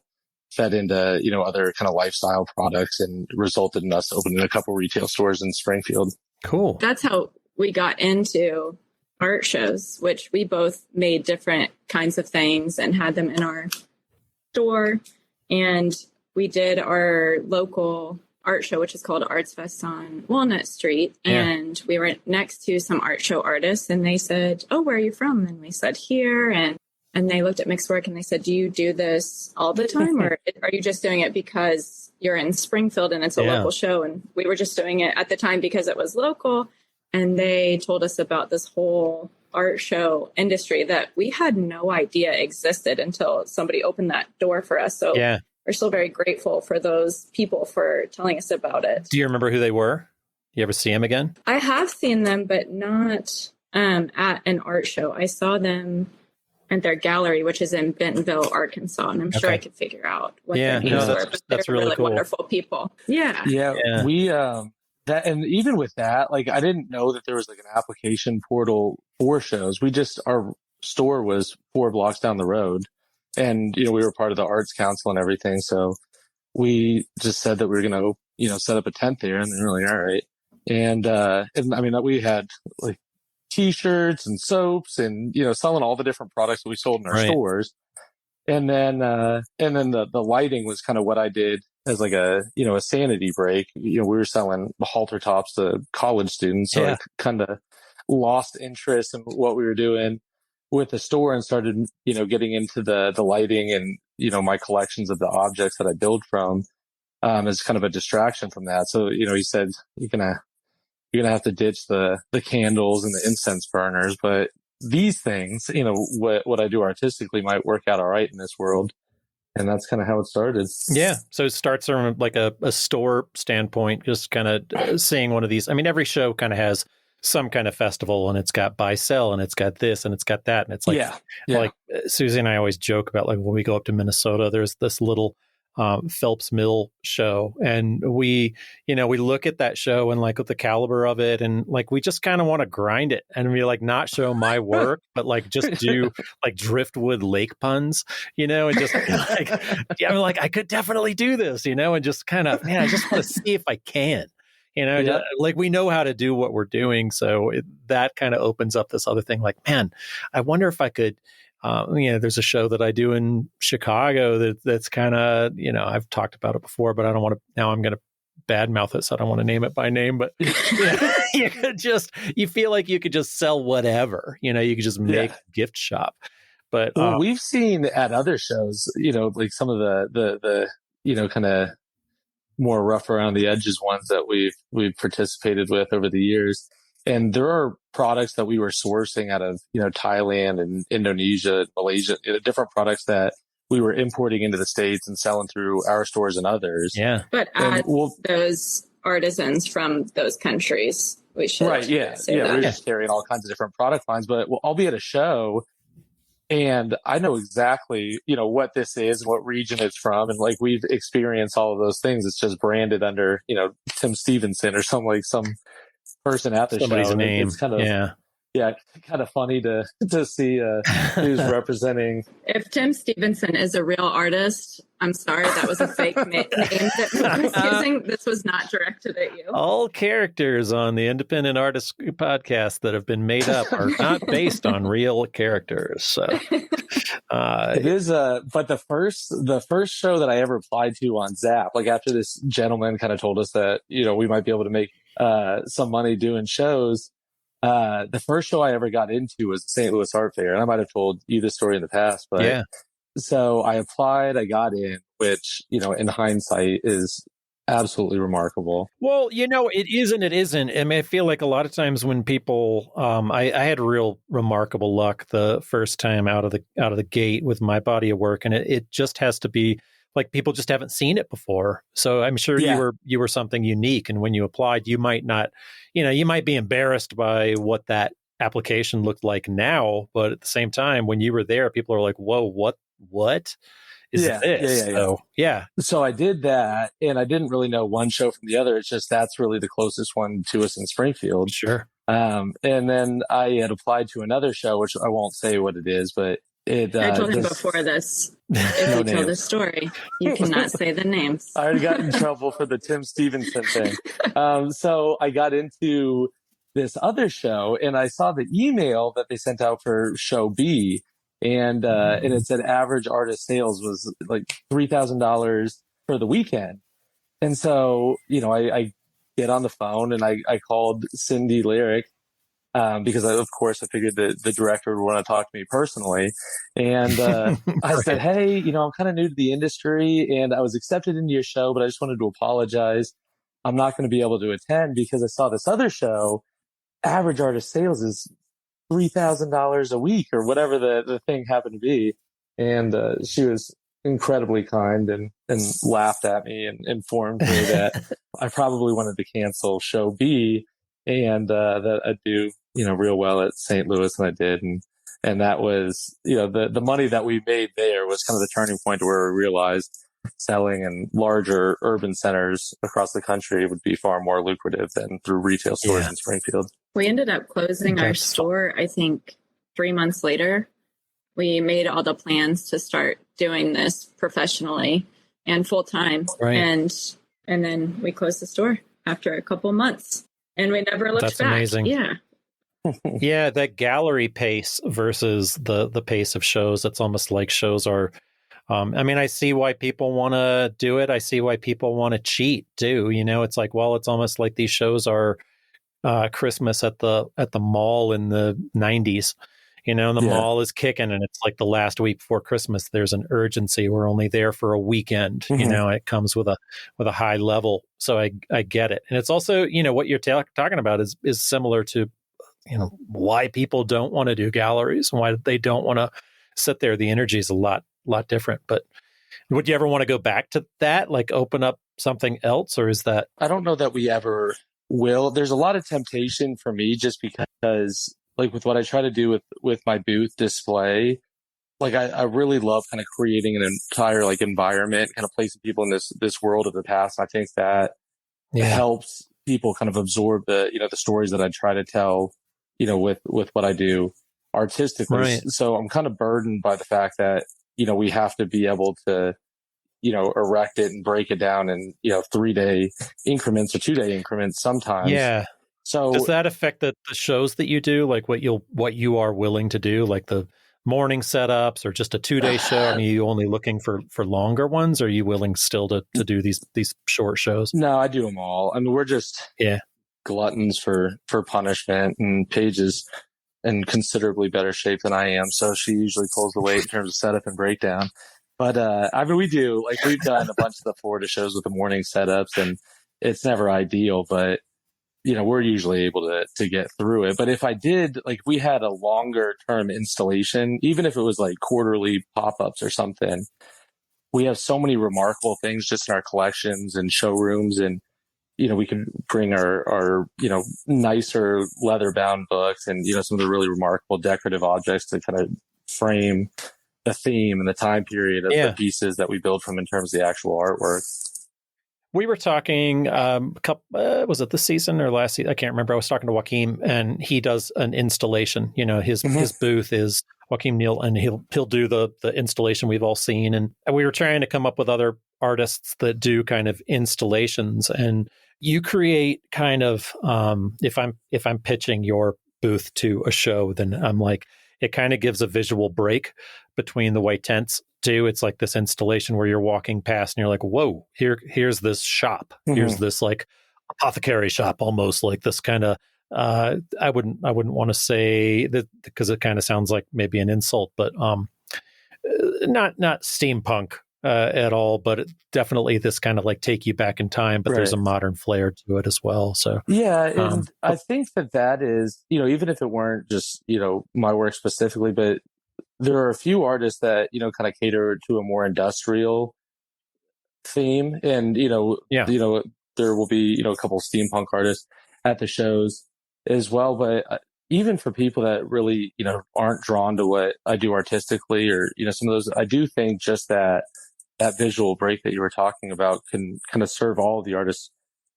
E: fed into, other kind of lifestyle products, and resulted in us opening a couple retail stores in Springfield.
B: Cool.
D: That's how we got into art shows, which we both made different kinds of things and had them in our store. And we did our local art show, which is called Arts Fest on Walnut Street. And we were next to some art show artists, and they said, "Oh, where are you from?" And we said, "Here." And they looked at Mick's work and they said, "Do you do this all the time, or are you just doing it because you're in Springfield and it's a local show?" And we were just doing it at the time because it was local. And they told us about this whole art show industry that we had no idea existed until somebody opened that door for us. So we're still very grateful for those people for telling us about it.
B: Do you remember who they were? You ever see them again?
D: I have seen them, but not at an art show. I saw them at their gallery, which is in Bentonville, Arkansas, and I'm sure I could figure out what their names were. But
B: that's
D: they're
B: really cool.
D: Wonderful people. Yeah.
E: We that, and even with that, like, I didn't know that there was like an application portal for shows. Our store was 4 blocks down the road, and we were part of the Arts Council and everything. So we just said that we were going to, set up a tent there, and they were like, all right. And I mean, we had like T-shirts and soaps and, selling all the different products that we sold in our stores. And then the lighting was kind of what I did as like a sanity break. We were selling halter tops to college students. So I kind of lost interest in what we were doing with the store and started, getting into the lighting and, my collections of the objects that I build from, as kind of a distraction from that. So, he said, you're going to have to ditch the candles and the incense burners, but these things, what I do artistically might work out all right in this world. And that's kind of how it started.
B: Yeah. So it starts from like a store standpoint, just kind of seeing one of these. I mean, every show kind of has some kind of festival, and it's got buy sell, and it's got this and it's got that. And it's like, like Susie and I always joke about, like, when we go up to Minnesota, there's this little Phelps Mill show, and we look at that show and like with the caliber of it, and like we just kind of want to grind it and be like, not show my work, but like just do like driftwood lake puns, and just like, I'm like, I could definitely do this, and just kind of, man, I just want to see if I can. Just, like, we know how to do what we're doing, so that kind of opens up this other thing. Like, man, I wonder if I could. There's a show that I do in Chicago that's kind of, I've talked about it before, but I don't want to, now I'm going to badmouth it, so I don't want to name it by name, but you feel like you could just sell whatever, you could just make a gift shop. But
E: we've seen at other shows, like some of the kind of more rough around the edges ones that we've participated with over the years. And there are products that we were sourcing out of, Thailand and Indonesia, Malaysia, different products that we were importing into the States and selling through our stores and others.
B: Yeah.
D: But as those artisans from those countries, we should.
E: Right. Yeah. We're just carrying all kinds of different product lines, but I'll be at a show and I know exactly, what this is and what region it's from. And like, we've experienced all of those things. It's just branded under, Tim Stevenson or some person at the
B: somebody's
E: show.
B: Name.
E: It's kind of kind of funny to see who's representing.
D: If Tim Stevenson is a real artist, I'm sorry, that was a fake name that Mick was using. This was not directed at you.
B: All characters on the Independent Artist podcast that have been made up are not based on real characters. So
E: it is but the first show that I ever applied to on Zap, like after this gentleman kind of told us that we might be able to make some money doing shows. The first show I ever got into was the St. Louis Art Fair, and I might have told you this story in the past, but so I applied, I got in, which, in hindsight is absolutely remarkable.
B: Well, it is and it isn't. I mean, I feel like a lot of times when people, I had real remarkable luck the first time out of the gate with my body of work, and it just has to be like people just haven't seen it before. So I'm sure you were something unique. And when you applied, you might not, you might be embarrassed by what that application looked like now. But at the same time, when you were there, people are like, whoa, what is this?
E: So I did that, and I didn't really know one show from the other. It's just that's really the closest one to us in Springfield.
B: Sure.
E: And then I had applied to another show, which I won't say what it is, but I
D: told him before this, if you tell the story, you cannot say the names.
E: I already got in trouble for the Tim Stevenson thing. So I got into this other show, and I saw the email that they sent out for show B, and it said average artist sales was like $3,000 for the weekend. And so, I get on the phone and I called Cindy Lyric, because of course I figured that the director would want to talk to me personally. And I said, hey, I'm kind of new to the industry and I was accepted into your show, but I just wanted to apologize. I'm not going to be able to attend because I saw this other show. Average artist sales is $3,000 a week or whatever the thing happened to be. And she was incredibly kind and laughed at me and informed me that I probably wanted to cancel show B and that I'd do, real well at St. Louis, and I did. And that was, the money that we made there was kind of the turning point to where we realized selling in larger urban centers across the country would be far more lucrative than through retail stores in Springfield.
D: We ended up closing our store, I think, 3 months later. We made all the plans to start doing this professionally and full time. Right. And then we closed the store after a couple months and we never looked back.
B: That's amazing.
D: Yeah.
B: Yeah, that gallery pace versus the pace of shows. It's almost like shows are, I see why people want to do it. I see why people want to cheat too. It's like, well, it's almost like these shows are Christmas at the mall in the 90s. The mall is kicking and it's like the last week before Christmas. There's an urgency. We're only there for a weekend. Mm-hmm. It comes with a high level. So I get it. And it's also, what you're talking about is similar to, why people don't want to do galleries and why they don't want to sit there. The energy is a lot different. But would you ever want to go back to that, like open up something else, or is that?
E: I don't know that we ever will. There's a lot of temptation for me just because, like with what I try to do with my booth display, like I really love kind of creating an entire like environment, kind of placing people in this world of the past. And I think that helps people kind of absorb the stories that I try to tell, with what I do artistically. Right. So I'm kind of burdened by the fact that, we have to be able to, erect it and break it down in, 3-day increments or 2-day increments sometimes.
B: Yeah. So does that affect the shows that you do? Like what you are willing to do, like the morning setups or just a 2-day show? Are you only looking for longer ones? Or are you willing still to do these short shows?
E: No, I do them all. I mean, we're just gluttons for punishment, and Paige is in considerably better shape than I am. So she usually pulls the weight in terms of setup and breakdown. But we do, like, we've done a bunch of the Florida shows with the morning setups, and it's never ideal, but we're usually able to get through it. But if I did, like, we had a longer term installation, even if it was like quarterly pop-ups or something, we have so many remarkable things just in our collections and showrooms. And, we can bring our nicer leather bound books and, some of the really remarkable decorative objects to kind of frame the theme and the time period of the pieces that we build from in terms of the actual artwork.
B: We were talking, was it this season or last season? I can't remember. I was talking to Whitcomb, and he does an installation. His booth is Whitcomb Neal, and he'll do the installation we've all seen. And we were trying to come up with other artists that do kind of installations. And you create kind of, if I'm pitching your booth to a show, then I'm like, it kind of gives a visual break between the white tents too. It's like this installation where you're walking past and you're like, whoa, here's this shop. Mm-hmm. Here's this like apothecary shop, almost like this kind of, I wouldn't want to say that because it kind of sounds like maybe an insult, but not steampunk at all, but definitely this kind of like take you back in time, but there's a modern flair to it as well. So
E: yeah, and I think that is, even if it weren't just, my work specifically, but there are a few artists that, kind of cater to a more industrial theme. And, there will be, a couple of steampunk artists at the shows as well. But even for people that really, aren't drawn to what I do artistically or, some of those, I do think just that visual break that you were talking about can kind of serve all of the artists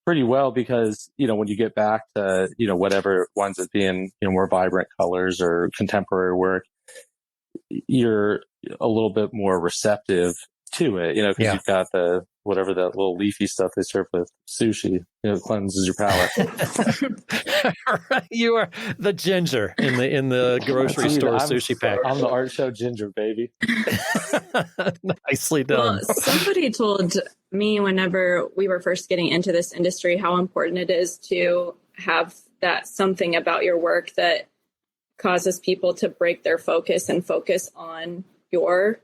E: pretty well, because, when you get back to, whatever winds up being, more vibrant colors or contemporary work, you're a little bit more receptive to it, because you've got whatever that little leafy stuff they serve with sushi, it cleanses your palate.
B: You are the ginger in the grocery store sushi pack.
E: I'm the art show ginger, baby.
B: Nicely done.
D: Well, somebody told me whenever we were first getting into this industry how important it is to have that something about your work that causes people to break their focus and focus on your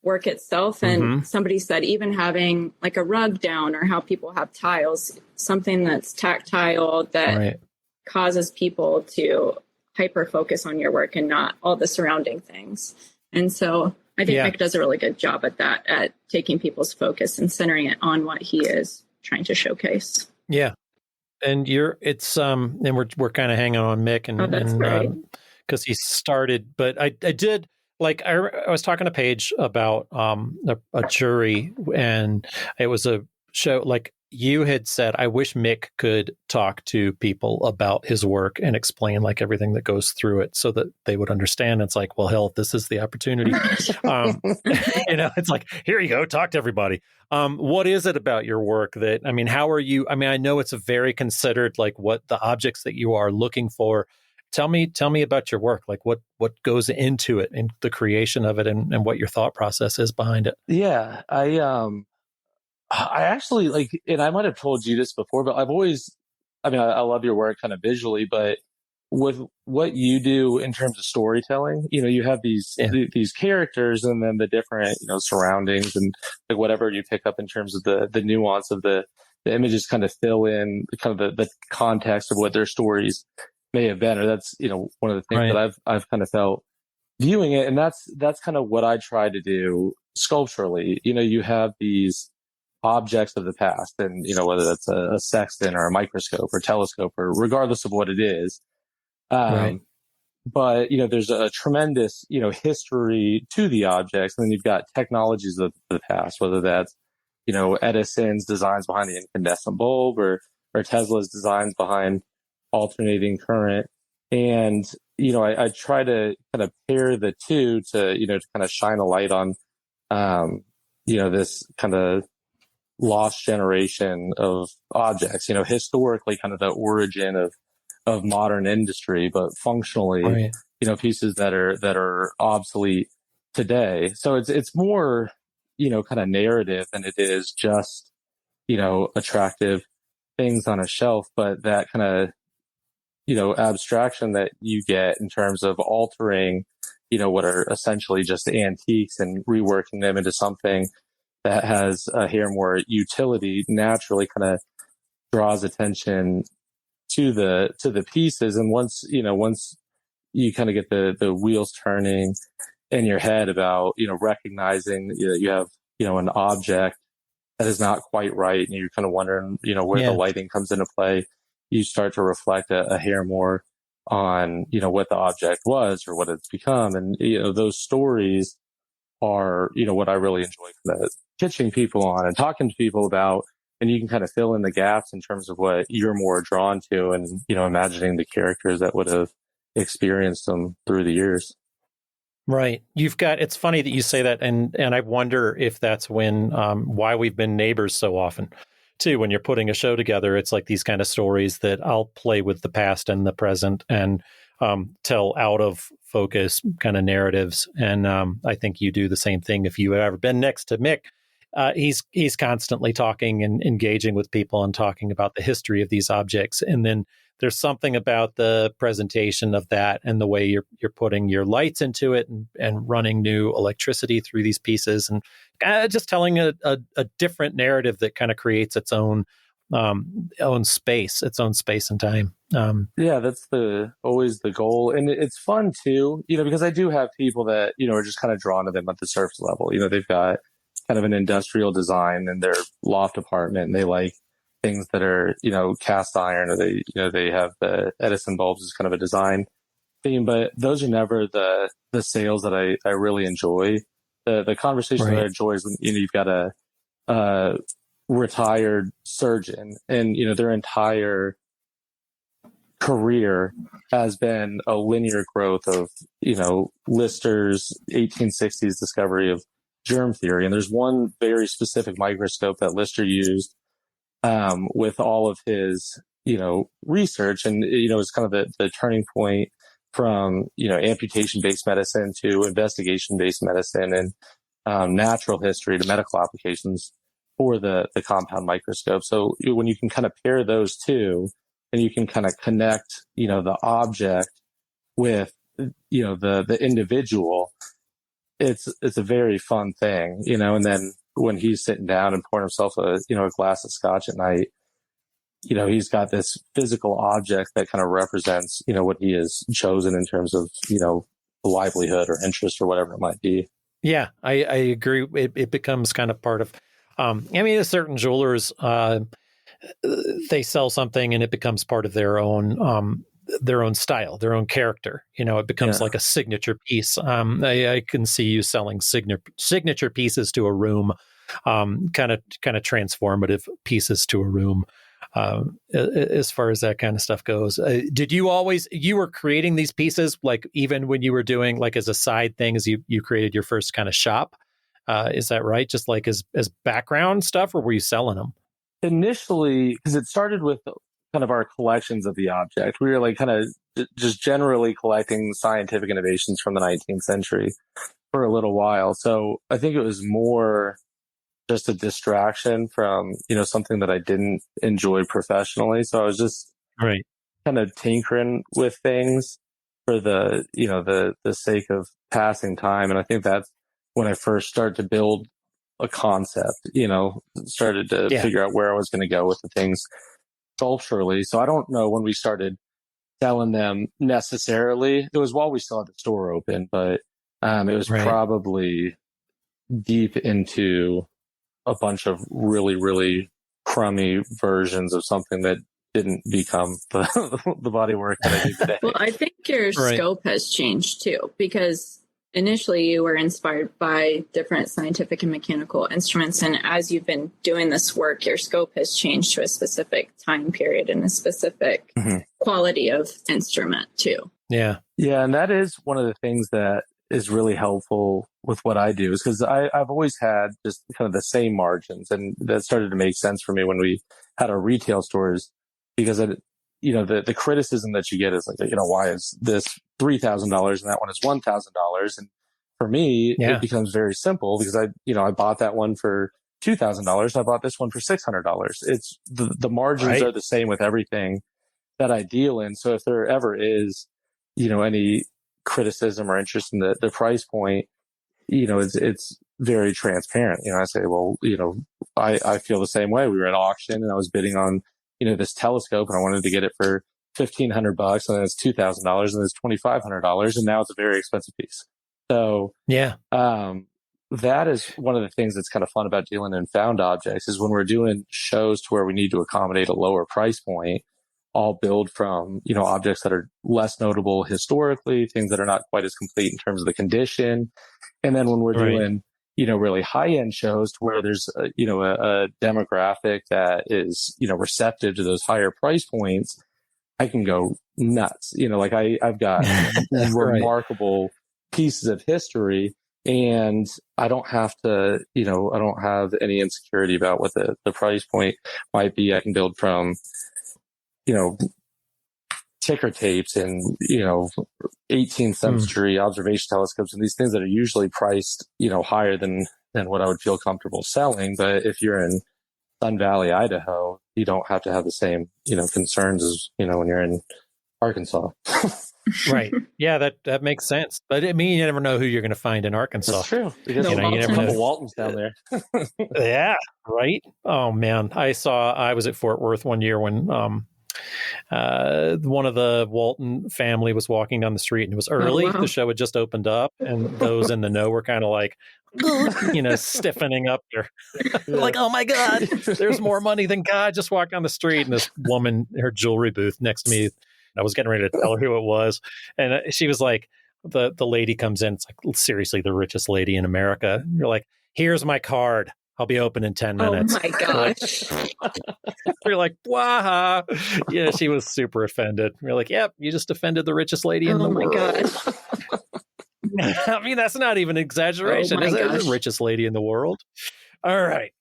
D: work itself. And somebody said even having like a rug down, or how people have tiles, something that's tactile that causes people to hyper focus on your work and not all the surrounding things. And so I think Mick does a really good job at that, at taking people's focus and centering it on what he is trying to showcase.
B: Yeah. And and we're kind of hanging on Mick and because he started, but I did, like, I was talking to Paige about a jury, and it was a show, like you had said, I wish Mick could talk to people about his work and explain like everything that goes through it so that they would understand. It's like, well, hell, this is the opportunity. It's like, here you go, talk to everybody. What is it about your work that, how are you? I know it's a very considered, like what the objects that you are looking for. Tell me about your work, like what goes into it and the creation of it, and what your thought process is behind it.
E: Yeah, I actually like, and I might have told you this before, but I've always, I love your work kind of visually, but with what you do in terms of storytelling, you have these characters, and then the different, surroundings, and like whatever you pick up in terms of the nuance of the images kind of fill in kind of the context of what their stories may have been. Or that's, one of the things that I've kind of felt viewing it. And that's kind of what I try to do sculpturally. You have these objects of the past, and, whether that's a sextant or a microscope or telescope, or regardless of what it is. But, there's a tremendous, history to the objects. And then you've got technologies of the past, whether that's, Edison's designs behind the incandescent bulb, or Tesla's designs behind alternating current. And, I try to kind of pair the two to, to kind of shine a light on, this kind of lost generation of objects, historically kind of the origin of modern industry, but functionally, pieces that are obsolete today. So it's more, kind of narrative than it is just, attractive things on a shelf, but that kind of, abstraction that you get in terms of altering, what are essentially just antiques and reworking them into something that has a hair more utility, naturally kind of draws attention to the pieces. And once you kind of get the wheels turning in your head about, recognizing that you have, an object that is not quite right, and you're kind of wondering, where the lighting comes into play, you start to reflect a hair more on, what the object was or what it's become. And, those stories are, what I really enjoy kind of pitching people on and talking to people about. And you can kind of fill in the gaps in terms of what you're more drawn to, and, imagining the characters that would have experienced them through the years.
B: Right. It's funny that you say that. And I wonder if that's why we've been neighbors so often too. When you're putting a show together, it's like these kind of stories that I'll play with the past and the present, and tell out of focus kind of narratives. And I think you do the same thing. If you've ever been next to Mick, he's constantly talking and engaging with people and talking about the history of these objects. And then there's something about the presentation of that and the way you're putting your lights into it and running new electricity through these pieces, and just telling a different narrative that kind of creates its own space and time.
E: That's always the goal. And it's fun too, because I do have people that, are just kind of drawn to them at the surface level. They've got kind of an industrial design in their loft apartment, and they like things that are, cast iron, or they have the Edison bulbs as kind of a design theme, but those are never the sales that I really enjoy. The conversation that I enjoy is when, you've got a retired surgeon, and, their entire career has been a linear growth of, Lister's 1860s discovery of germ theory. And there's one very specific microscope that Lister used with all of his, research. And, it's kind of the turning point from, amputation-based medicine to investigation-based medicine and natural history to medical applications for the compound microscope. So when you can kind of pair those two and you can kind of connect, the object with, the individual, it's a very fun thing, and then when he's sitting down and pouring himself a glass of scotch at night, he's got this physical object that kind of represents, what he has chosen in terms of, livelihood or interest or whatever it might be.
B: Yeah, I agree. It becomes kind of part of, certain jewelers, they sell something and it becomes part of their own style, their own character. It becomes like a signature piece. I can see you selling signature pieces to a room, kind of transformative pieces to a room. As far as that kind of stuff goes, did you were creating these pieces, like even when you were doing like as a side thing, as you created your first kind of shop? Is that right? Just like as background stuff, or were you selling them?
E: Initially, because it started with kind of our collections of the object. We were like kind of just generally collecting scientific innovations from the 19th century for a little while. So I think it was more just a distraction from, something that I didn't enjoy professionally. So I was just kind of tinkering with things for the sake of passing time. And I think that's when I first started to build a concept, started to figure out where I was going to go with the things sculpturally. So I don't know when we started selling them necessarily. It was while we still had the store open, but it was probably deep into a bunch of really, really crummy versions of something that didn't become the body work that I do today.
D: Well, I think your scope has changed too, because initially you were inspired by different scientific and mechanical instruments. And as you've been doing this work, your scope has changed to a specific time period and a specific quality of instrument too.
B: Yeah.
E: Yeah. And that is one of the things that is really helpful with what I do, is because I've always had just kind of the same margins. And that started to make sense for me when we had our retail stores, because the criticism that you get is like, why is this $3,000 and that one is $1,000? And for me, it becomes very simple because I bought that one for $2,000. I bought this one for $600. It's the margins are the same with everything that I deal in. So if there ever is, any criticism or interest in the price point, it's very transparent. I say, well, I feel the same way. We were at auction and I was bidding on, this telescope, and I wanted to get it for $1,500, and then it's $2,000, and it's $2,500, and now it's a very expensive piece. So that is one of the things that's kind of fun about dealing in found objects, is when we're doing shows to where we need to accommodate a lower price point, I'll build from, objects that are less notable historically, things that are not quite as complete in terms of the condition. And then when we're doing, really high-end shows to where there's, a demographic that is, receptive to those higher price points, I can go nuts. I've got remarkable pieces of history, and I don't have to, I don't have any insecurity about what the price point might be. I can build from, ticker tapes and, 18th century observation telescopes and these things that are usually priced, higher than what I would feel comfortable selling. But if you're in Sun Valley, Idaho, you don't have to have the same, concerns as, when you're in Arkansas.
B: Right. Yeah, that makes sense. But I mean, you never know who you're going to find in Arkansas.
E: That's true. Because
B: you never know.
E: Waltons down there.
B: Yeah. Right. Oh man. I was at Fort Worth one year when, one of the Walton family was walking down the street, and it was early. Oh, wow. The show had just opened up, and those in the know were kind of like, stiffening up there. Like, oh my God, there's more money than God. Just walked down the street, and this woman, her jewelry booth next to me, I was getting ready to tell her who it was. And she was like, the lady comes in. It's like, seriously, the richest lady in America. And you're like, here's my card. I'll be open in 10 minutes.
D: Oh my gosh.
B: We're like, wow. Yeah, she was super offended. We're like, yep, you just offended the richest lady in the world.
D: Oh my gosh.
B: I mean, that's not even an exaggeration.
D: Oh my
B: Is
D: gosh.
B: the richest lady in the world? All right.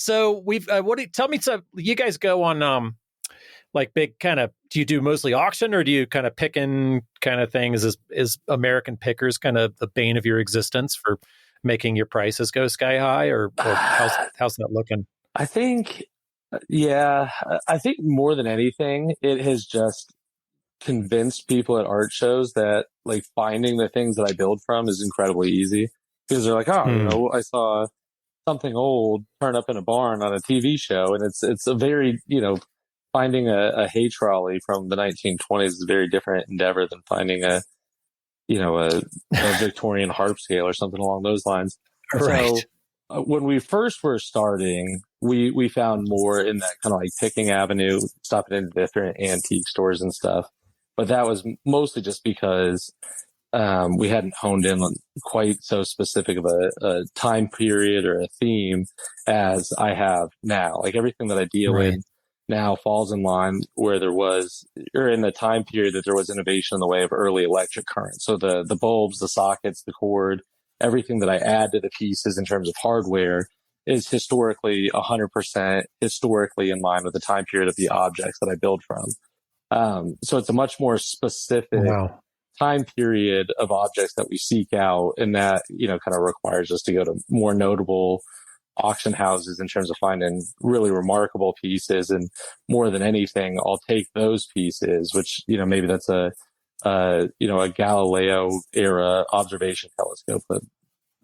B: So we've tell me, so you guys go on like big kind of, do you do mostly auction, or do you kind of picking kind of things? Is American Pickers kind of the bane of your existence for making your prices go sky high, or how's that looking?
E: I think, yeah, I think more than anything, it has just convinced people at art shows that like finding the things that I build from is incredibly easy, because they're like, oh, I saw something old turn up in a barn on a TV show, and it's a very, finding a hay trolley from the 1920s is a very different endeavor than finding a Victorian harp scale or something along those lines.
B: Right.
E: So when we first were starting, we found more in that kind of like picking avenue, stopping into different antique stores and stuff. But that was mostly just because we hadn't honed in on quite so specific of a time period or a theme as I have now. Like everything that I deal in now falls in line where there was, or in the time period that there was innovation in the way of early electric current. So the bulbs, the sockets, the cord, everything that I add to the pieces in terms of hardware is historically 100% historically in line with the time period of the objects that I build from. So it's a much more specific time period of objects that we seek out, and that, kind of requires us to go to more notable auction houses in terms of finding really remarkable pieces. And more than anything, I'll take those pieces, which, maybe that's a Galileo era observation telescope, a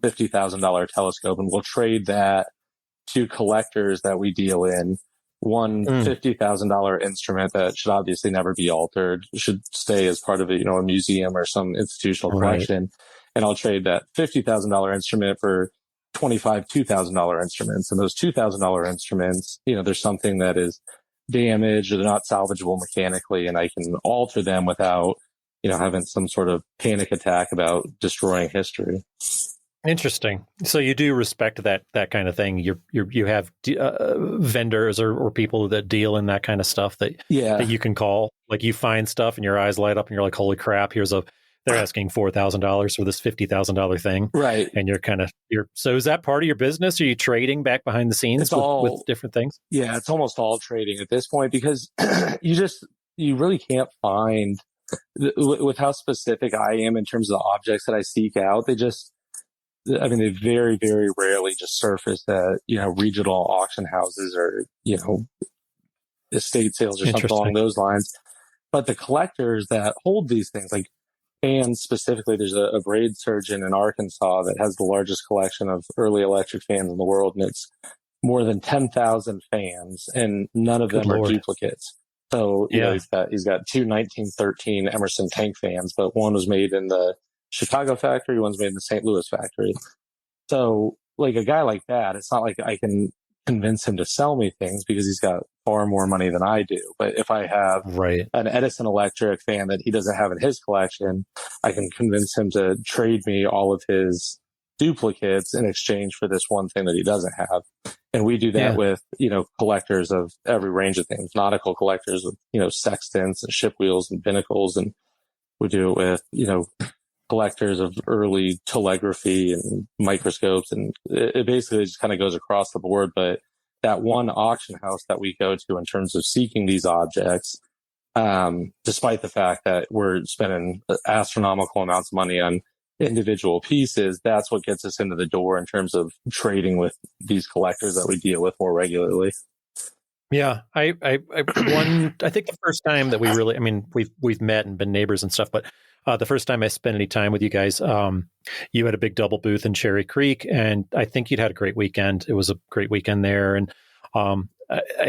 E: $50,000 telescope, and we'll trade that to collectors that we deal in. One $50,000 instrument that should obviously never be altered, should stay as part of a museum or some institutional collection. And I'll trade that $50,000 instrument for 25 $2,000 instruments. And those $2,000 instruments, there's something that is damaged or they're not salvageable mechanically, and I can alter them without, having some sort of panic attack about destroying history.
B: Interesting. So you do respect that kind of thing. You have vendors or people that deal in that kind of stuff that you can call. Like you find stuff and your eyes light up and you're like, holy crap! They're asking $4,000 for this $50,000 thing,
E: right? And so
B: is that part of your business? Are you trading back behind the scenes with different things?
E: Yeah, it's almost all trading at this point, because you really can't find, with how specific I am in terms of the objects that I seek out. They very, very rarely just surface at, regional auction houses or, estate sales or something along those lines. But the collectors that hold these things, like fans specifically, there's a braid surgeon in Arkansas that has the largest collection of early electric fans in the world. And it's more than 10,000 fans, and none of them are duplicates. So, he's got two 1913 Emerson tank fans, but one was made in the Chicago factory, one's made in the St. Louis factory. So like a guy like that, it's not like I can convince him to sell me things because he's got far more money than I do. But if I have an Edison Electric fan that he doesn't have in his collection, I can convince him to trade me all of his duplicates in exchange for this one thing that he doesn't have. And we do that with, collectors of every range of things, nautical collectors with, sextants and ship wheels and binnacles. And we do it with, collectors of early telegraphy and microscopes. And it basically just kind of goes across the board. But that one auction house that we go to in terms of seeking these objects, despite the fact that we're spending astronomical amounts of money on individual pieces, that's what gets us into the door in terms of trading with these collectors that we deal with more regularly.
B: Yeah, I think the first time that we really, we've met and been neighbors and stuff, but the first time I spent any time with you guys, you had a big double booth in Cherry Creek, and I think you'd had a great weekend. It was a great weekend there, and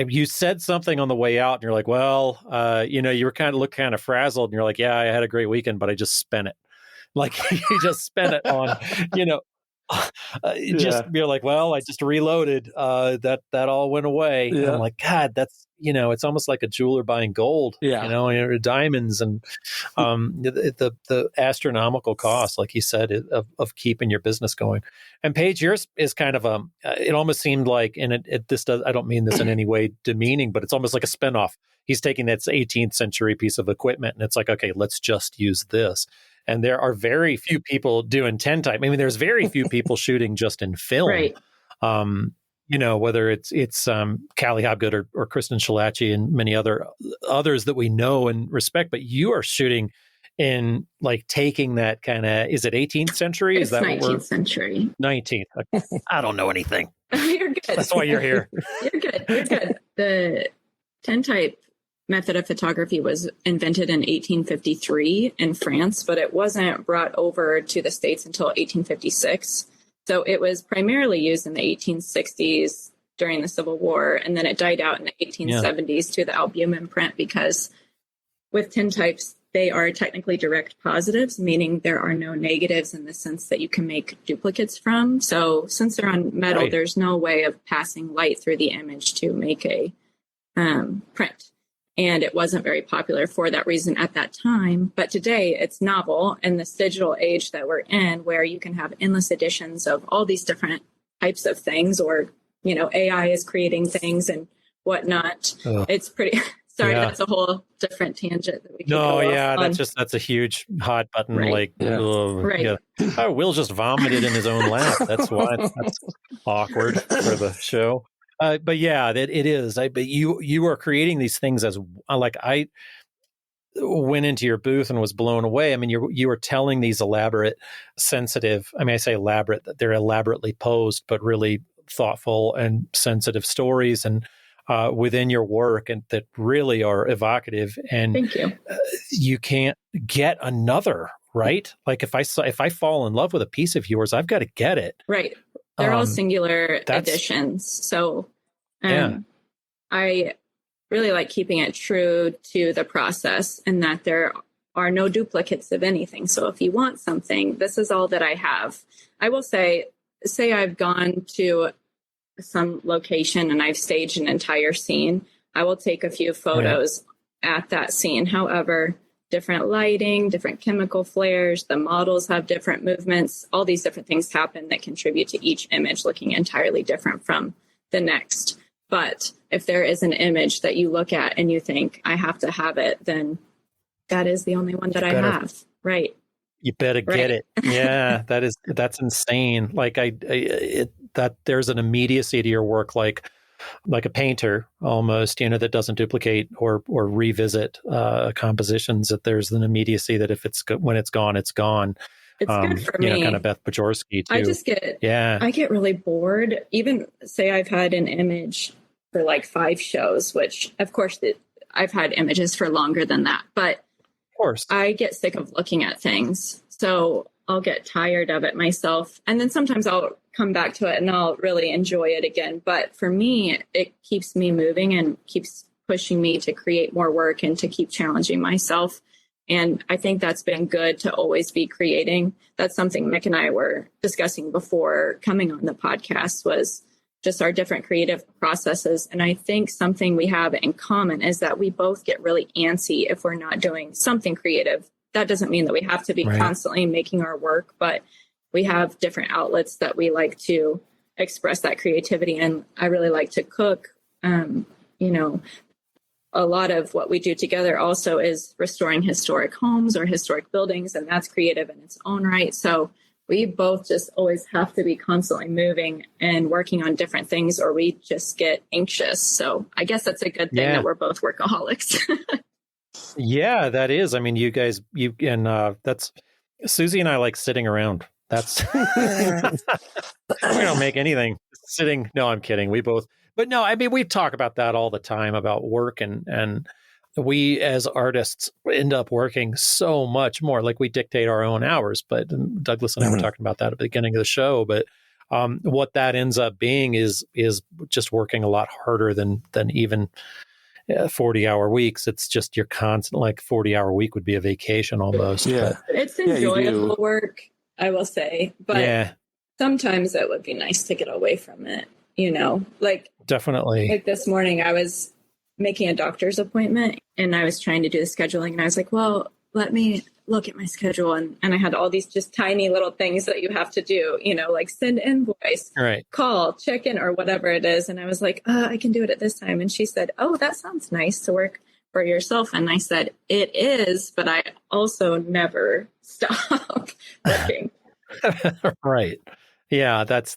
B: you said something on the way out, and you're like, well, you were looked kind of frazzled, and you're like, yeah, I had a great weekend, but I just spent it. Like you just spent it on, just be like, well, I just reloaded. That all went away. Yeah. And I'm like, God, that's it's almost like a jeweler buying gold. Yeah, diamonds and the astronomical cost, like you said, of keeping your business going. And Paige, yours is kind of it almost seemed like, and I don't mean this in any way demeaning, but it's almost like a spinoff. He's taking that 18th century piece of equipment, and it's like, okay, let's just use this. And there are very few people doing tintype. I mean, there's very few people shooting just in film.
D: Right.
B: Whether it's Callie Hobgood or Kristen Shalachi and many others that we know and respect, but you are shooting in like taking that kind of, is it 18th century?
D: It's
B: is that
D: 19th century.
B: 19th. I don't know anything.
D: You're good.
B: That's why you're here.
D: You're good. The tintype method of photography was invented in 1853 in France, but it wasn't brought over to the States until 1856. So it was primarily used in the 1860s during the Civil War, and then it died out in the 1870s to the albumin print, because with tintypes, they are technically direct positives, meaning there are no negatives in the sense that you can make duplicates from. So since they're on metal,
B: Right.
D: there's no way of passing light through the image to make a print. And it wasn't very popular for that reason at that time. But today it's novel in this digital age that we're in, where you can have endless editions of all these different types of things, or, AI is creating things and whatnot.
B: Ugh.
D: It's pretty... Sorry,
B: Yeah.
D: that's a whole different tangent that we can
B: No,
D: go
B: yeah,
D: off on.
B: that's a huge hot button.
D: Right.
B: Like,
D: Right.
B: yeah. Oh, Will just vomited in his own lap. That's why that's awkward for the show. But yeah, it is. But you are creating these things as like I went into your booth and was blown away. I mean, you were telling these elaborate, sensitive. I mean, I say elaborate, that they're elaborately posed, but really thoughtful and sensitive stories and. Within your work, and that really are evocative, and
D: Thank you.
B: You can't get another, right? Like if I fall in love with a piece of yours, I've got to get it.
D: Right. They're all singular editions. So I really like keeping it true to the process, and that there are no duplicates of anything. So if you want something, this is all that I have. I will say I've gone to some location and I've staged an entire scene. I will take a few photos at that scene. However, different lighting, different chemical flares, the models have different movements, all these different things happen that contribute to each image looking entirely different from the next. But if there is an image that you look at and you think, I have to have it, then that is the only one that I have. Right.
B: You better get it. Yeah, that's insane. Like that there's an immediacy to your work, like a painter almost, that doesn't duplicate or revisit compositions. That there's an immediacy that if when it's gone, it's gone.
D: It's good for me.
B: Kind of Beth Bajorsky too.
D: I get really bored. Even say I've had an image for like 5 shows, which of course I've had images for longer than that, but course. I get sick of looking at things. So I'll get tired of it myself. And then sometimes I'll come back to it and I'll really enjoy it again. But for me, it keeps me moving and keeps pushing me to create more work and to keep challenging myself. And I think that's been good to always be creating. That's something Mick and I were discussing before coming on the podcast, was just our different creative processes. And I think something we have in common is that we both get really antsy if we're not doing something creative. That doesn't mean that we have to be constantly making our work, but we have different outlets that we like to express that creativity. And I really like to cook. A lot of what we do together also is restoring historic homes or historic buildings, and that's creative in its own right. So we both just always have to be constantly moving and working on different things, or we just get anxious. So I guess that's a good thing that we're both workaholics.
B: Yeah, that is. I mean, you guys, that's Susie and I like sitting around. That's we don't make anything sitting. No, I'm kidding. But no, I mean, we talk about that all the time about work, and we as artists end up working so much more. Like we dictate our own hours, but Douglas and I were talking about that at the beginning of the show. But what that ends up being is just working a lot harder than even 40-hour weeks. It's just you're constant. Like 40-hour week would be a vacation almost.
E: Yeah,
D: but it's enjoyable work, I will say. But sometimes it would be nice to get away from it. Like
B: definitely.
D: Like this morning, I was making a doctor's appointment and I was trying to do the scheduling, and I was like, well, let me look at my schedule. And I had all these just tiny little things that you have to do, like send invoice, call, check in, or whatever it is. And I was like, I can do it at this time. And she said, oh, that sounds nice to work for yourself? And I said, it is, but I also never stop working.
C: Right. Yeah, that's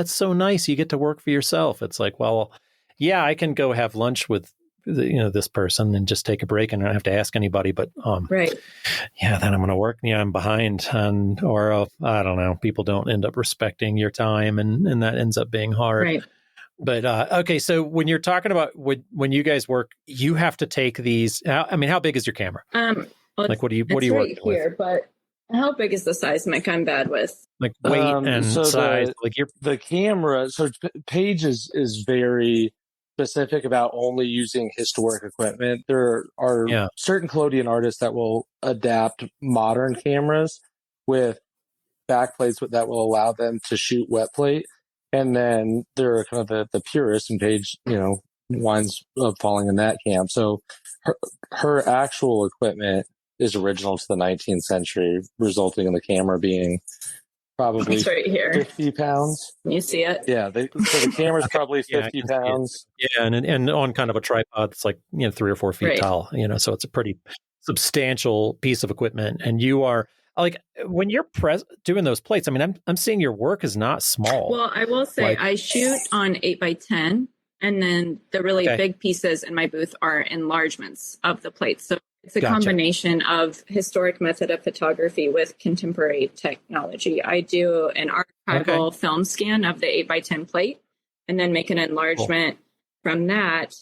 C: so nice. You get to work for yourself. It's like, well, yeah, I can go have lunch with this person and just take a break and not have to ask anybody. But
D: right.
C: Yeah, then I'm going to work. Yeah, I'm behind, or I don't know. People don't end up respecting your time, and that ends up being hard.
D: Right.
C: But okay, so when you're talking about when you guys work, you have to take these. How big is your camera?
D: Well,
C: like, what do you
D: right
C: work
D: here,
C: with?
D: But how big is the size, Mick? I'm bad with
C: like weight and size.
E: The camera. So Paige is very specific about only using historic equipment. There are certain collodion artists that will adapt modern cameras with backplates that will allow them to shoot wet plate. And then there are kind of the purists, and Paige, winds up falling in that camp. So her actual equipment is original to the 19th century, resulting in the camera being probably
D: right here.
E: 50 pounds.
D: Can you see it?
E: Yeah. So the camera's probably 50 pounds.
C: Yeah. And on kind of a tripod that's like, 3 or 4 feet tall, so it's a pretty substantial piece of equipment. And you are like, when you're doing those plates, I'm seeing your work is not small.
D: Well, I will say I shoot on 8x10, and then the really big pieces in my booth are enlargements of the plates. So it's a combination of historic method of photography with contemporary technology. I do an archival film scan of the 8x10 plate and then make an enlargement from that,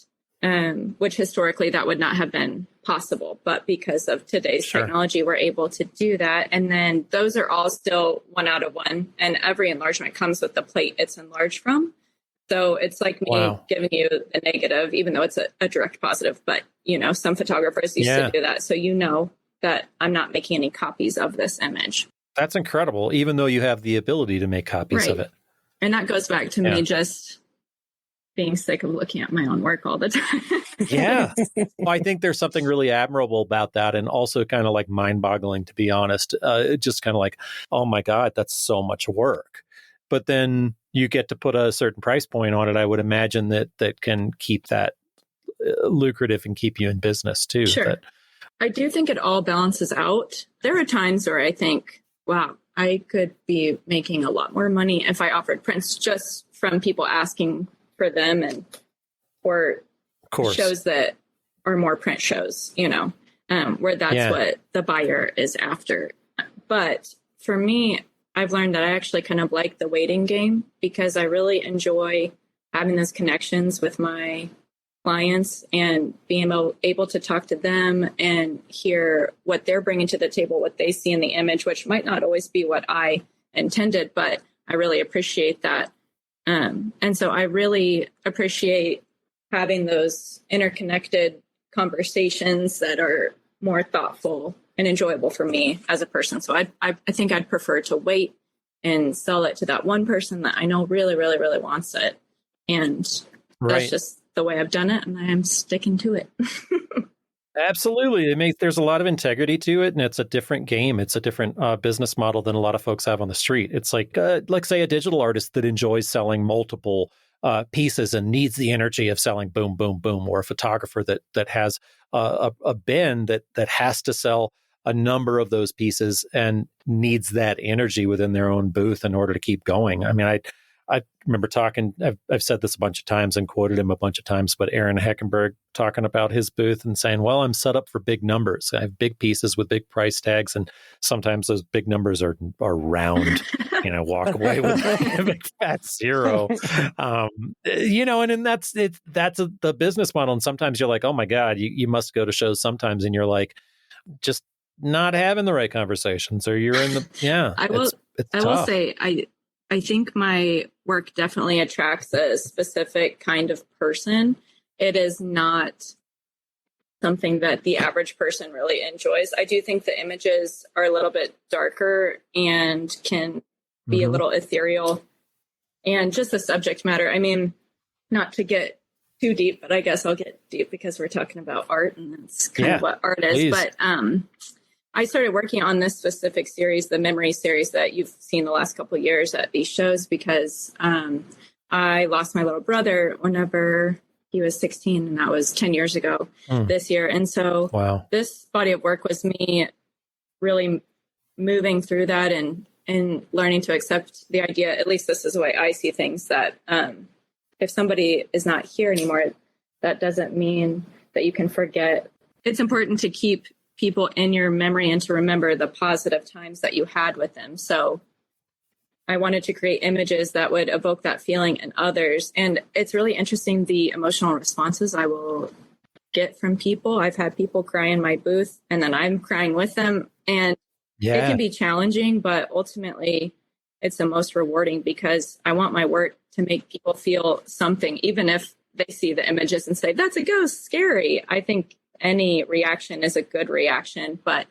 D: which historically that would not have been possible. But because of today's technology, we're able to do that. And then those are all still 1 out of 1. And every enlargement comes with the plate it's enlarged from. So it's like me giving you the negative, even though it's a direct positive. But, some photographers used to do that. So that I'm not making any copies of this image.
C: That's incredible, even though you have the ability to make copies of it.
D: And that goes back to me just being sick of looking at my own work all the time.
C: Yeah. Well, I think there's something really admirable about that, and also kind of like mind-boggling, to be honest. Just kind of like, oh my God, that's so much work. But then you get to put a certain price point on it. I would imagine that can keep that lucrative and keep you in business too.
D: Sure. I do think it all balances out. There are times where I think, wow, I could be making a lot more money if I offered prints just from people asking for them, and or shows that are more print shows, where that's what the buyer is after. But for me, I've learned that I actually kind of like the waiting game, because I really enjoy having those connections with my clients and being able to talk to them and hear what they're bringing to the table, what they see in the image, which might not always be what I intended, but I really appreciate that. And so I really appreciate having those interconnected conversations that are more thoughtful and enjoyable for me as a person. So I think I'd prefer to wait and sell it to that one person that I know really, really, really wants it. And that's just the way I've done it, and I am sticking to it.
C: Absolutely. There's a lot of integrity to it, and it's a different game. It's a different business model than a lot of folks have on the street. It's like say, a digital artist that enjoys selling multiple pieces and needs the energy of selling boom, boom, boom, or a photographer that has a bin that has to sell a number of those pieces and needs that energy within their own booth in order to keep going. I remember talking, I've said this a bunch of times and quoted him a bunch of times, but Aaron Heckenberg talking about his booth and saying, well, I'm set up for big numbers. I have big pieces with big price tags, and sometimes those big numbers are round, walk away with a big fat zero. And that's the business model. And sometimes you're like, oh my God, you must go to shows sometimes, and you're like, just not having the right conversations, or you're in the,
D: I will say, I think my work definitely attracts a specific kind of person. It is not something that the average person really enjoys. I do think the images are a little bit darker and can be a little ethereal, and just the subject matter. Not to get too deep, but I guess I'll get deep because we're talking about art, and that's kind of what art is. Please. But I started working on this specific series, the memory series that you've seen the last couple of years at these shows, because I lost my little brother whenever he was 16, and that was 10 years ago this year. And so this body of work was me really moving through that and learning to accept the idea, at least this is the way I see things, that if somebody is not here anymore, that doesn't mean that you can forget. It's important to keep people in your memory and to remember the positive times that you had with them. So I wanted to create images that would evoke that feeling in others. And it's really interesting, the emotional responses I will get from people. I've had people cry in my booth, and then I'm crying with them. And it can be challenging, but ultimately it's the most rewarding, because I want my work to make people feel something, even if they see the images and say, that's a ghost, scary. I think any reaction is a good reaction, but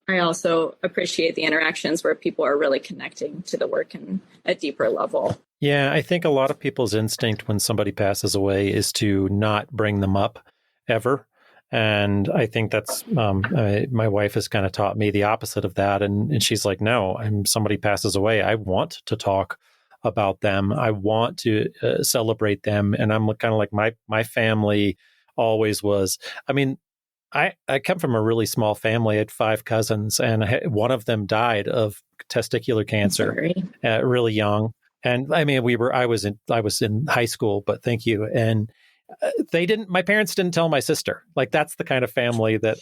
D: I also appreciate the interactions where people are really connecting to the work in a deeper level.
C: Yeah, I think a lot of people's instinct when somebody passes away is to not bring them up ever. And I think that's, my wife has kind of taught me the opposite of that. And she's like, no, somebody passes away, I want to talk about them. I want to celebrate them. And I'm kind of like, my family always was. I mean, I come from a really small family. I had 5 cousins, and one of them died of testicular cancer really young. And I mean, I was in high school, but thank you. And my parents didn't tell my sister. Like, that's the kind of family that,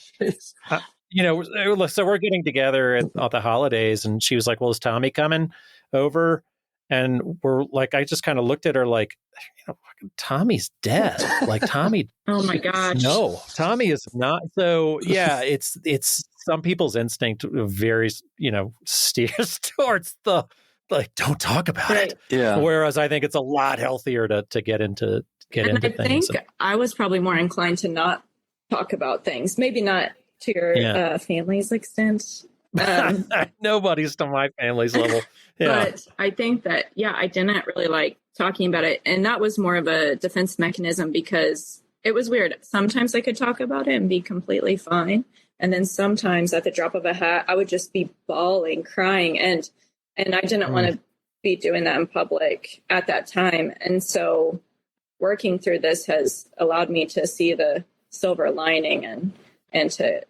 C: so we're getting together at the holidays, and she was like, well, is Tommy coming over? And we're like, I just kind of looked at her like, Tommy's dead. Like, Tommy.
D: Oh my gosh.
C: No, Tommy is not. So yeah, it's some people's instinct varies, steers towards the, like, don't talk about it.
E: Yeah.
C: Whereas I think it's a lot healthier to get into things.
D: I think I was probably more inclined to not talk about things. Maybe not to your family's extent.
C: Nobody's to my family's level. Yeah.
D: But I think that, I didn't really like talking about it. And that was more of a defense mechanism, because it was weird. Sometimes I could talk about it and be completely fine. And then sometimes at the drop of a hat, I would just be bawling, crying. And I didn't want to be doing that in public at that time. And so working through this has allowed me to see the silver lining and to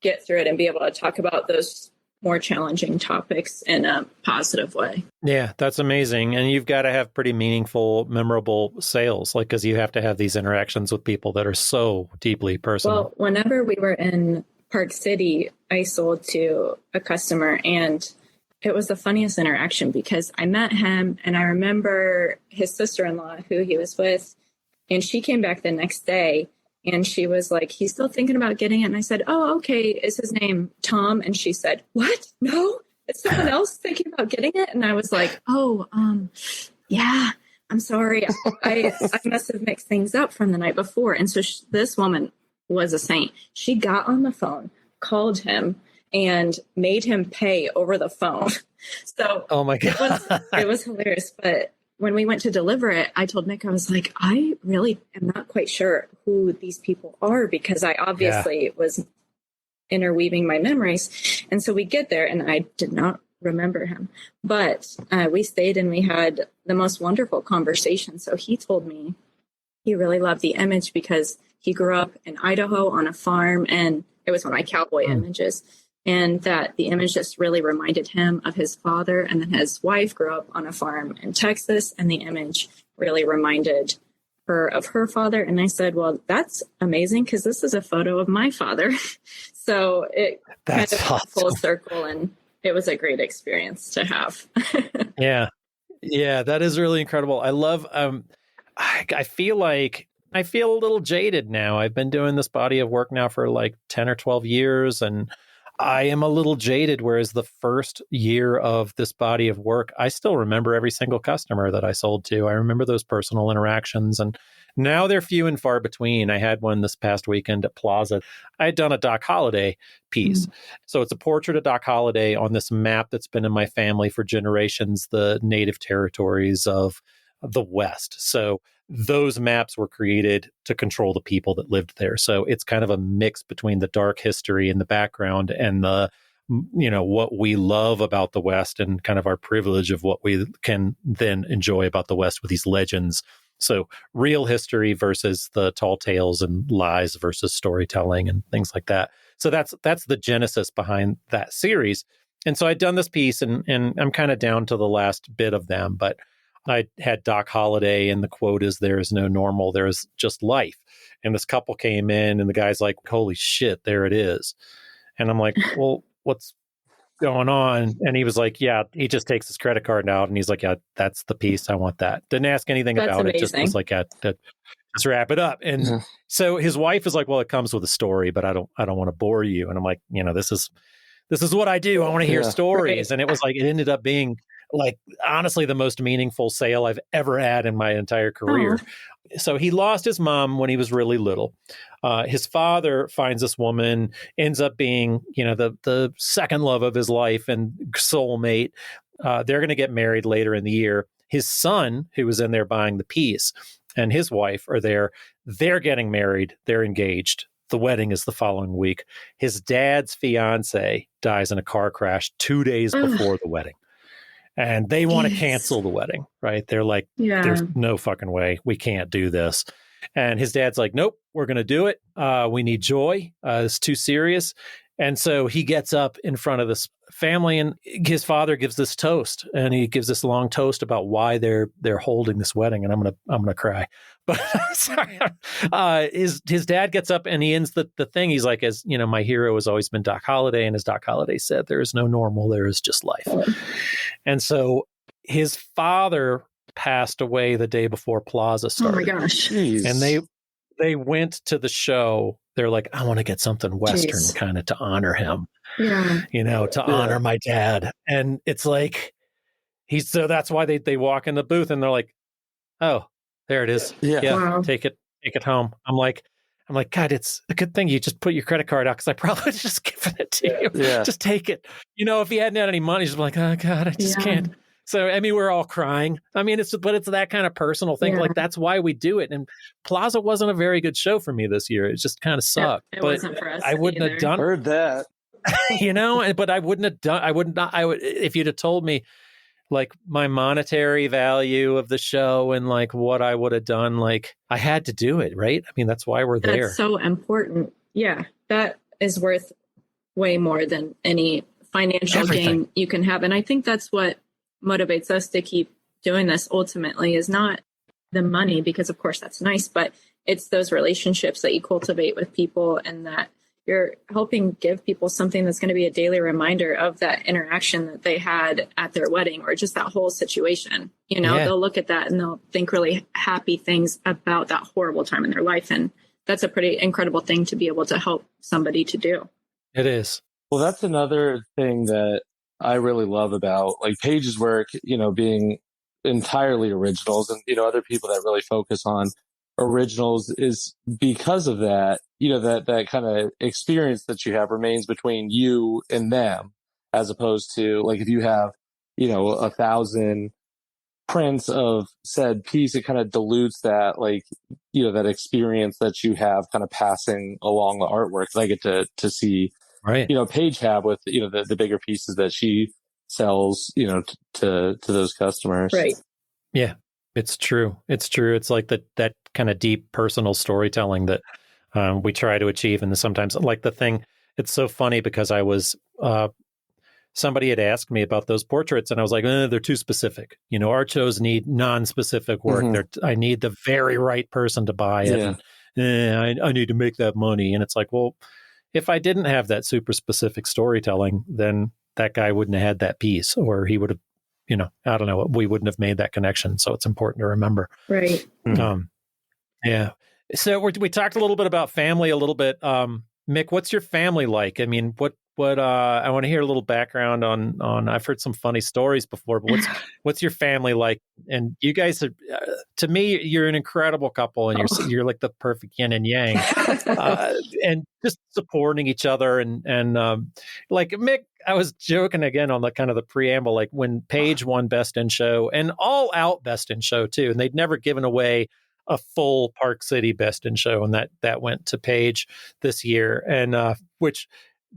D: get through it and be able to talk about those more challenging topics in a positive way.
C: Yeah, that's amazing. And you've got to have pretty meaningful, memorable sales, because you have to have these interactions with people that are so deeply personal.
D: Well, whenever we were in Park City, I sold to a customer, and it was the funniest interaction, because I met him and I remember his sister-in-law who he was with, and she came back the next day. And she was like, he's still thinking about getting it. And I said, oh, okay. Is his name Tom? And she said, what? No, it's someone else thinking about getting it. And I was like, yeah, I'm sorry. I must have mixed things up from the night before. And so this woman was a saint. She got on the phone, called him, and made him pay over the phone. So
C: oh my God,
D: it was hilarious. But when we went to deliver it, I told Mick, I was like, I really am not quite sure who these people are, because I obviously was interweaving my memories. And so we get there and I did not remember him, but we stayed and we had the most wonderful conversation. So he told me he really loved the image because he grew up in Idaho on a farm, and it was one of my cowboy images. And that the image just really reminded him of his father. And then his wife grew up on a farm in Texas, and the image really reminded her of her father. And I said, well, that's amazing, because this is a photo of my father. So it kind of went full circle, and it was a great experience to have.
C: Yeah, that is really incredible. I love, I feel a little jaded now. I've been doing this body of work now for like 10 or 12 years, and I am a little jaded, whereas the first year of this body of work, I still remember every single customer that I sold to. I remember those personal interactions, and now they're few and far between. I had one this past weekend at Plaza. I had done a Doc Holliday piece. So it's a portrait of Doc Holliday on this map that's been in my family for generations, the native territories of the West. So those maps were created to control the people that lived there. So it's kind of a mix between the dark history in the background and the, what we love about the West and kind of our privilege of what we can then enjoy about the West with these legends So real history versus the tall tales and lies versus storytelling and things like that. So that's the genesis behind that series. And so I'd done this piece, and I'm kind of down to the last bit of them, but I had Doc Holliday, and the quote is, "There is no normal, there is just life." And this couple came in, and the guy's like, "Holy shit, there it is." And I'm like, "Well, what's going on?" And he was like, "Yeah," he just takes his credit card out, and he's like, "Yeah, that's the piece. I want that." Didn't ask anything about it. Just was like, "Yeah, just wrap it up." And so his wife is like, "Well, it comes with a story, but I don't want to bore you." And I'm like, this is what I do. I want to hear stories. Right. And it ended up being like, honestly, the most meaningful sale I've ever had in my entire career. Oh. So he lost his mom when he was really little. His father finds this woman, ends up being, the second love of his life and soulmate. They're going to get married later in the year. His son, who was in there buying the piece, and his wife are there. They're getting married. They're engaged. The wedding is the following week. His dad's fiance dies in a car crash 2 days before the wedding. And they want to cancel the wedding, right? They're like, there's no fucking way. We can't do this. And his dad's like, nope, we're going to do it. We need joy. It's too serious. And so he gets up in front of this family, and his father gives this toast, and he gives this long toast about why they're holding this wedding. And I'm gonna cry, but sorry. His dad gets up and he ends the thing. He's like, as my hero has always been Doc Holliday, and as Doc Holliday said, there is no normal, there is just life. And so his father passed away the day before Plaza started. Oh my gosh! Jeez. And they went to the show. They're like, I want to get something Western kind of to honor him, to honor my dad. And it's like, so that's why they walk in the booth and they're like, oh, there it is. Yeah. Wow. Take it home. I'm like, God, it's a good thing you just put your credit card out, because I probably would have just given it to you. Yeah. Just take it. If he hadn't had any money, he's just like, oh God, I just can't. So, we're all crying. It's that kind of personal thing. Yeah. Like, that's why we do it. And Plaza wasn't a very good show for me this year. It just kind of sucked.
D: It wasn't for us.
C: I wouldn't have done.
E: Heard that.
C: But I wouldn't have done. I would not. I would, if you'd have told me, like, my monetary value of the show and like what I would have done. Like, I had to do it, right? That's why we're there.
D: That's so important. Yeah, that is worth way more than any financial gain you can have. And I think that's what motivates us to keep doing this ultimately, is not the money, because of course that's nice, but it's those relationships that you cultivate with people, and that you're helping give people something that's going to be a daily reminder of that interaction that they had at their wedding, or just that whole situation. They'll look at that and they'll think really happy things about that horrible time in their life. And that's a pretty incredible thing to be able to help somebody to do.
C: It is.
E: Well, that's another thing that I really love about like Paige's work, being entirely originals, and, other people that really focus on originals, is because of that, that kind of experience that you have remains between you and them, as opposed to like, if you have, 1,000 prints of said piece, it kind of dilutes that, like, that experience that you have kind of passing along the artwork that I get to see. Right. Paige have with, the bigger pieces that she sells, to those customers.
D: Right.
C: Yeah, it's true. It's true. It's like that kind of deep personal storytelling that we try to achieve. And sometimes, like, the thing, it's so funny because I was, somebody had asked me about those portraits, and I was like, they're too specific. Art shows need non-specific work. Mm-hmm. I need the very right person to buy it. Yeah. And, I need to make that money. And it's like, well, if I didn't have that super specific storytelling, then that guy wouldn't have had that piece, or he would have, I don't know, we wouldn't have made that connection. So it's important to remember.
D: Right.
C: Yeah. So we talked a little bit about family a little bit. Mick, what's your family like? What I want to hear a little background on I've heard some funny stories before, but what's your family like? And you guys are, to me, you're an incredible couple, and you're like the perfect yin and yang, and just supporting each other. And like Mick, I was joking again on the kind of the preamble, like when Paige won Best in Show, and all out Best in Show too, and they'd never given away a full Park City Best in Show, and that went to Paige this year, and which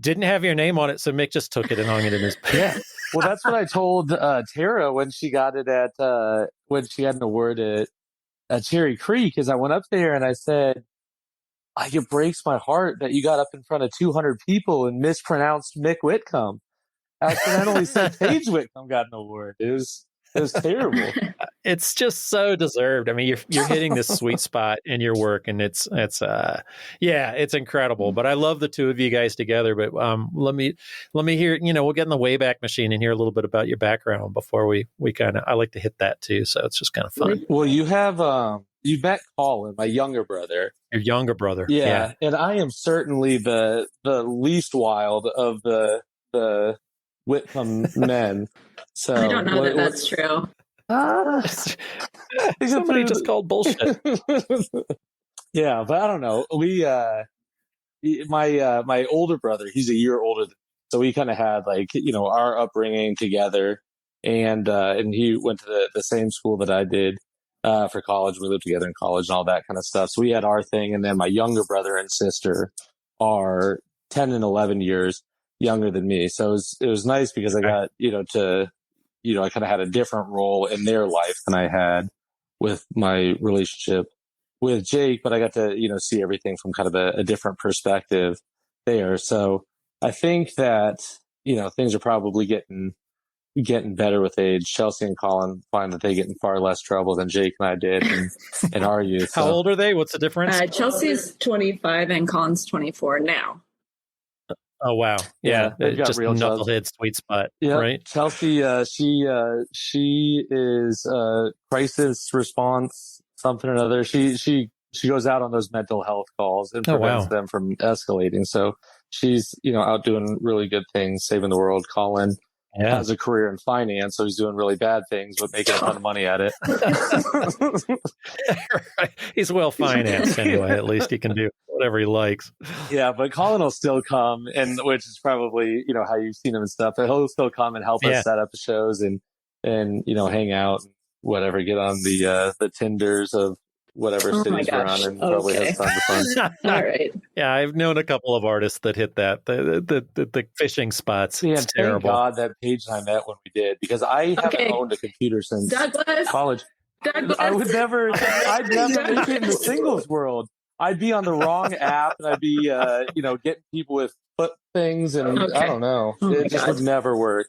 C: didn't have your name on it, so Mick just took it and hung it in his
E: Yeah. Well, that's what I told Tara when she got it at when she had an award at Cherry Creek is I went up there and I said, it breaks my heart that you got up in front of 200 people and mispronounced Mick Whitcomb. Accidentally said Paige Whitcomb got an award. It was terrible.
C: It's just so deserved. I mean, you're hitting this sweet spot in your work, and it's incredible. But I love the two of you guys together. But let me hear. We'll get in the Wayback Machine and hear a little bit about your background before we kind of. I like to hit that too, so it's just kind of fun.
E: Well, you have you met Colin, my younger brother.
C: Your younger brother,
E: yeah. And I am certainly the least wild of the Whitcomb men. So
D: I don't know that's true.
C: Somebody just called bullshit.
E: Yeah, but I don't know. We, my older brother, he's a year older than me, so we kind of had our upbringing together, and he went to the same school that I did for college. We lived together in college and all that kind of stuff. So we had our thing, and then my younger brother and sister are 10 and 11 years younger than me. So it was nice because I got I kind of had a different role in their life than I had with my relationship with Jake, but I got to, see everything from kind of a different perspective there. So I think that, things are probably getting better with age. Chelsea and Colin find that they get in far less trouble than Jake and I did in our youth.
C: How old are they? What's the difference?
D: Chelsea's 25 and Colin's 24 now.
C: Oh wow! Yeah, just
E: real
C: knucklehead sweet spot.
E: Yeah,
C: right.
E: Chelsea, she is crisis response something or another. She goes out on those mental health calls and prevents them from escalating. So she's out doing really good things, saving the world. Colin has a career in finance, so he's doing really bad things, but making a ton of money at it.
C: Right. He's well financed anyway. At least he can do whatever he likes.
E: Yeah, but Colin will still come, and which is probably how you've seen him and stuff. But he'll still come and help us set up the shows and hang out, and whatever. Get on the Tinders of whatever cities we're on, and probably has tons of fun.
D: All right.
C: Yeah, I've known a couple of artists that hit that the fishing spots.
E: Yeah,
C: it's terrible.
E: Thank God that Paige and I met when we did, because I haven't owned a computer since college.
D: Douglas.
E: I'd never make it in the singles world. I'd be on the wrong app, and I'd be getting people with foot things, and I don't know. It just would never work.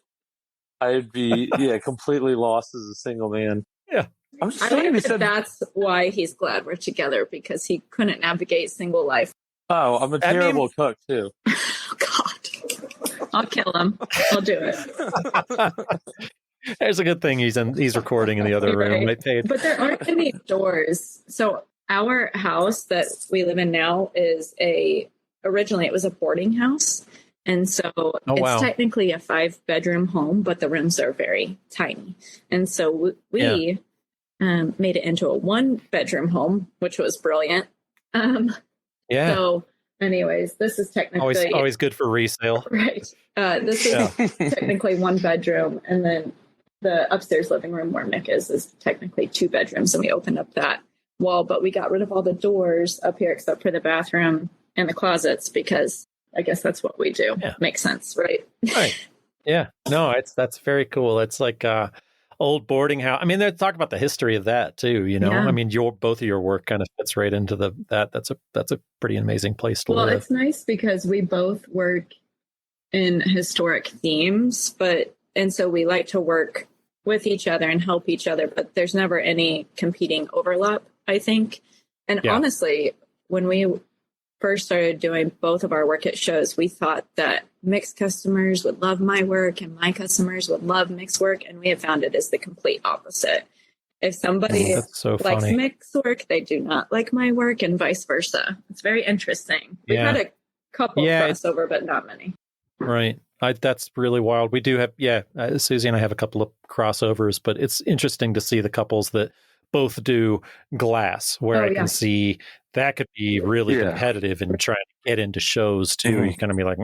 E: I'd be completely lost as a single man.
C: Yeah.
D: I think that's why he's glad we're together, because he couldn't navigate single life.
E: Oh, I'm a terrible cook too.
D: God, I'll kill him. I'll do it.
C: There's a good thing he's recording in the other room, right, Paige?
D: But there aren't any doors. So our house that we live in now is originally it was a boarding house. And so it's technically a 5-bedroom home, but the rooms are very tiny. And so we made it into a 1-bedroom home, which was brilliant. So anyways, this is technically
C: always good for resale.
D: Right. This is technically 1 bedroom. And then the upstairs living room where Mick is technically 2 bedrooms. And we opened up that wall, but we got rid of all the doors up here except for the bathroom and the closets, because I guess that's what we do. Yeah. Makes sense, right?
C: Right. Yeah. No, that's very cool. It's like old boarding house. I mean, they talk about the history of that too. I mean, both of your work kind of fits right into that. That's a pretty amazing place to live.
D: Well, it's nice because we both work in historic themes, and so we like to work with each other and help each other, but there's never any competing overlap, I think. And honestly, when we first started doing both of our work at shows, we thought that Mick's customers would love my work and my customers would love Mick's work, and we have found it is the complete opposite. If somebody likes Mick's work, they do not like my work, and vice versa. It's very interesting. We've had a couple crossover, but not many.
C: Right. That's really wild. We do have, Susie and I have a couple of crossovers, but it's interesting to see the couples that both do glass, where I can see that could be really competitive and trying to get into shows too. Mm-hmm. You kind of be like,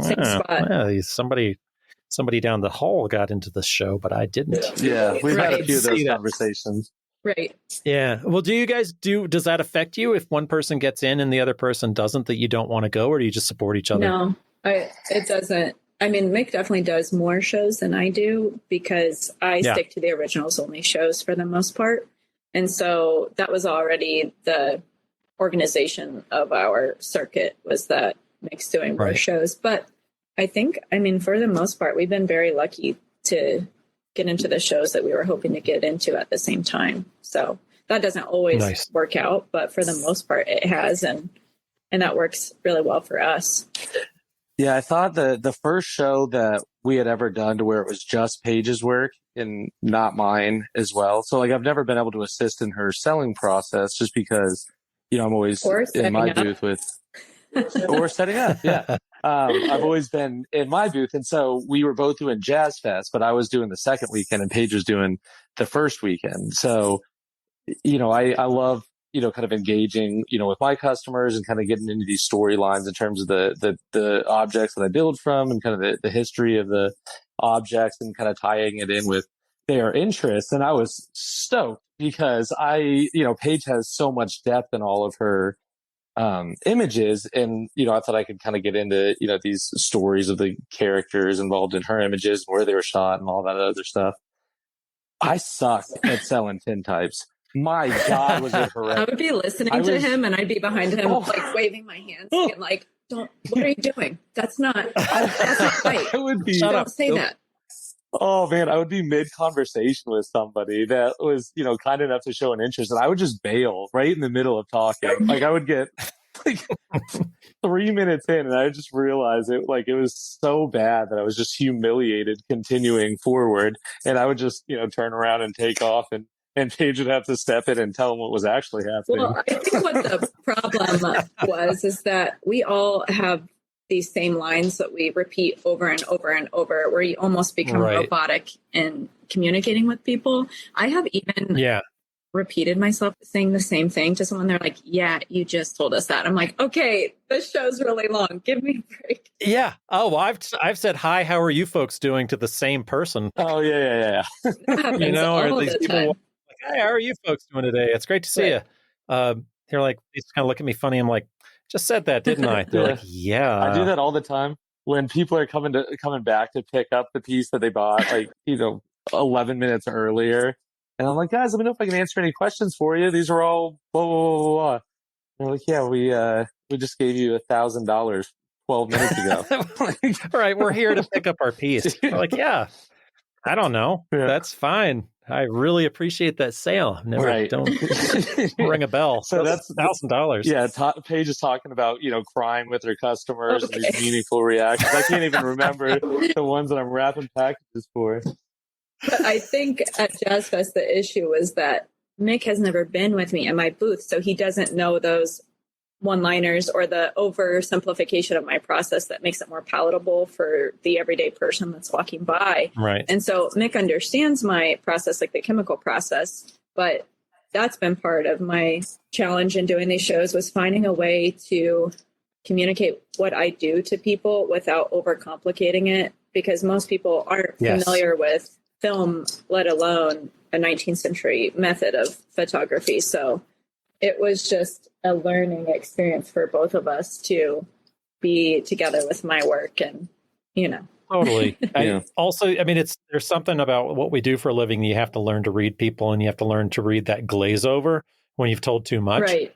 C: somebody down the hall got into the show, but I didn't.
E: Yeah, we've had a few of those conversations.
D: Right.
C: Yeah. Well, do you guys does that affect you if one person gets in and the other person doesn't, that you don't want to go, or do you just support each other?
D: No, it doesn't. I mean, Mick definitely does more shows than I do, because I stick to the originals only shows for the most part. And so that was already the organization of our circuit, was that Mick's doing more shows. But I think, I mean, for the most part, we've been very lucky to get into the shows that we were hoping to get into at the same time. So that doesn't always work out, but for the most part it has, and that works really well for us.
E: Yeah, I thought the first show that we had ever done to where it was just Paige's work and not mine as well. So like I've never been able to assist in her selling process just because, you know, I'm always in my booth with or setting up. Yeah. I've always been in my booth. And so we were both doing Jazz Fest, but I was doing the second weekend and Paige was doing the first weekend. So, you know, I love, you know, kind of engaging, you know, with my customers and kind of getting into these storylines in terms of the objects that I build from and kind of the history of the objects and kind of tying it in with their interests. And I was stoked because you know, Paige has so much depth in all of her images. And, you know, I thought I could kind of get into, you know, these stories of the characters involved in her images, where they were shot and all that other stuff. I sucked at selling tintypes. My God, was it horrendous.
D: I would be listening to him and I'd be behind him, like waving my hands and like, what are you doing? That's not right.
E: I would be,
D: don't say that.
E: Oh man, I would be mid conversation with somebody that was, you know, kind enough to show an interest, and I would just bail right in the middle of talking. Like I would get like 3 minutes in, and I just realized it was so bad that I was just humiliated continuing forward, and I would just, you know, turn around and take off, and Paige would have to step in and tell them what was actually happening.
D: Well, I think what the problem is that we all have these same lines that we repeat over and over and over, where you almost become robotic in communicating with people. I have even repeated myself saying the same thing to someone. They're like, yeah, you just told us that. I'm like, okay, this show's really long. Give me a break.
B: Yeah. Oh, well, I've said, hi, how are you folks doing to the same person?
E: Oh, yeah.
B: You know, are these people like, hey, how are you folks doing today? It's great to see you. They're like, they just kind of look at me funny. I'm like, just said that, didn't I? They're like, yeah.
E: I do that all the time when people are coming back to pick up the piece that they bought, like, you know, 11 minutes earlier. And I'm like, guys, let me know if I can answer any questions for you. These are all blah, blah, blah, blah. And they're like, yeah, we just gave you $1,000 12 minutes ago.
B: All right, we're here to pick up our piece. We're like, yeah, I don't know. Yeah. That's fine. I really appreciate that sale. Never don't ring a bell.
E: So that's
B: $1,000.
E: Yeah, Paige is talking about, you know, crying with her customers and these meaningful reactions. I can't even remember the ones that I'm wrapping packages for.
D: But I think at Jazz Fest the issue is that Mick has never been with me in my booth, so he doesn't know those one-liners or the oversimplification of my process that makes it more palatable for the everyday person that's walking by.
B: Right.
D: And so Mick understands my process, like the chemical process, but that's been part of my challenge in doing these shows, was finding a way to communicate what I do to people without overcomplicating it, because most people aren't familiar with film, let alone a 19th century method of photography. So it was just a learning experience for both of us to be together with my work, and, you know.
B: Totally. I mean, there's something about what we do for a living. You have to learn to read people, and you have to learn to read that glaze over when you've told too much.
D: Right.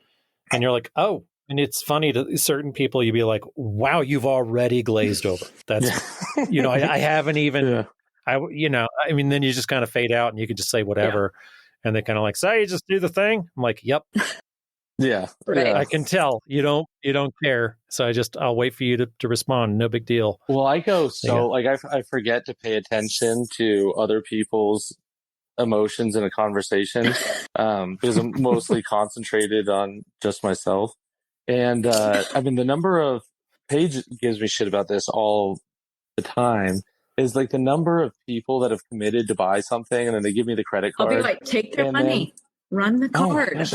B: And you're like, oh, and it's funny to certain people, you'd be like, wow, you've already glazed over. That's, you know, I haven't even, I mean, then you just kind of fade out and you can just say whatever. Yeah. And they kind of like, so you just do the thing. I'm like, yep.
E: Yeah.
D: Right.
B: I can tell you don't care. So I'll wait for you to respond. No big deal.
E: Well, I go I forget to pay attention to other people's emotions in a conversation because I'm mostly concentrated on just myself. And I mean, the number of Paige gives me shit about this all the time. Is like the number of people that have committed to buy something and then they give me the credit card.
D: I'll be like, take their money, run the card.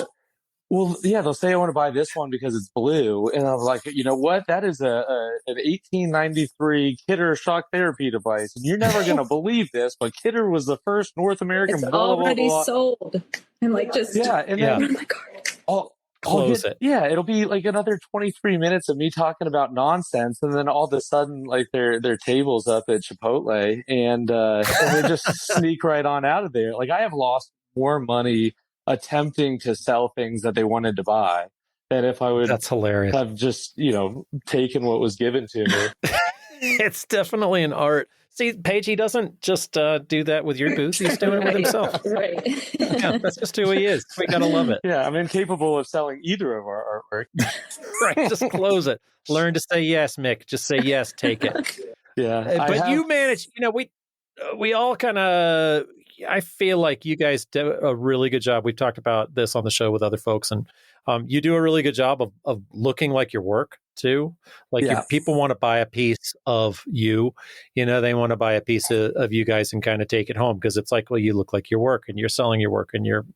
E: Well, yeah, they'll say I want to buy this one because it's blue, and I'm like, you know what? That is an 1893 Kidder shock therapy device, and you're never going to believe this, but Kidder was the first North American.
D: It's already sold, and like just
E: and then run the card.
B: Close it.
E: Yeah, it'll be like another 23 minutes of me talking about nonsense, and then all of a sudden, like their table's up at Chipotle, and they just sneak right on out of there. Like I have lost more money attempting to sell things that they wanted to buy. And if I would
C: That's hilarious.
E: have just, taken what was given to me.
C: It's definitely an art. See, Paige, he doesn't just do that with your booth. He's doing it with himself.
D: Right.
C: Yeah, that's just who he is. We got to love it.
E: Yeah, I'm incapable of selling either of our artwork.
C: Right, just close it. Learn to say yes, Mick. Just say yes, take it.
E: Yeah.
C: But you manage, we all kind of, I feel like you guys do a really good job. We've talked about this on the show with other folks, and you do a really good job of looking like your work too. Like people want to buy a piece of you, they want to buy a piece of you guys and kind of take it home because it's like, well, you look like your work and you're selling your work and you're,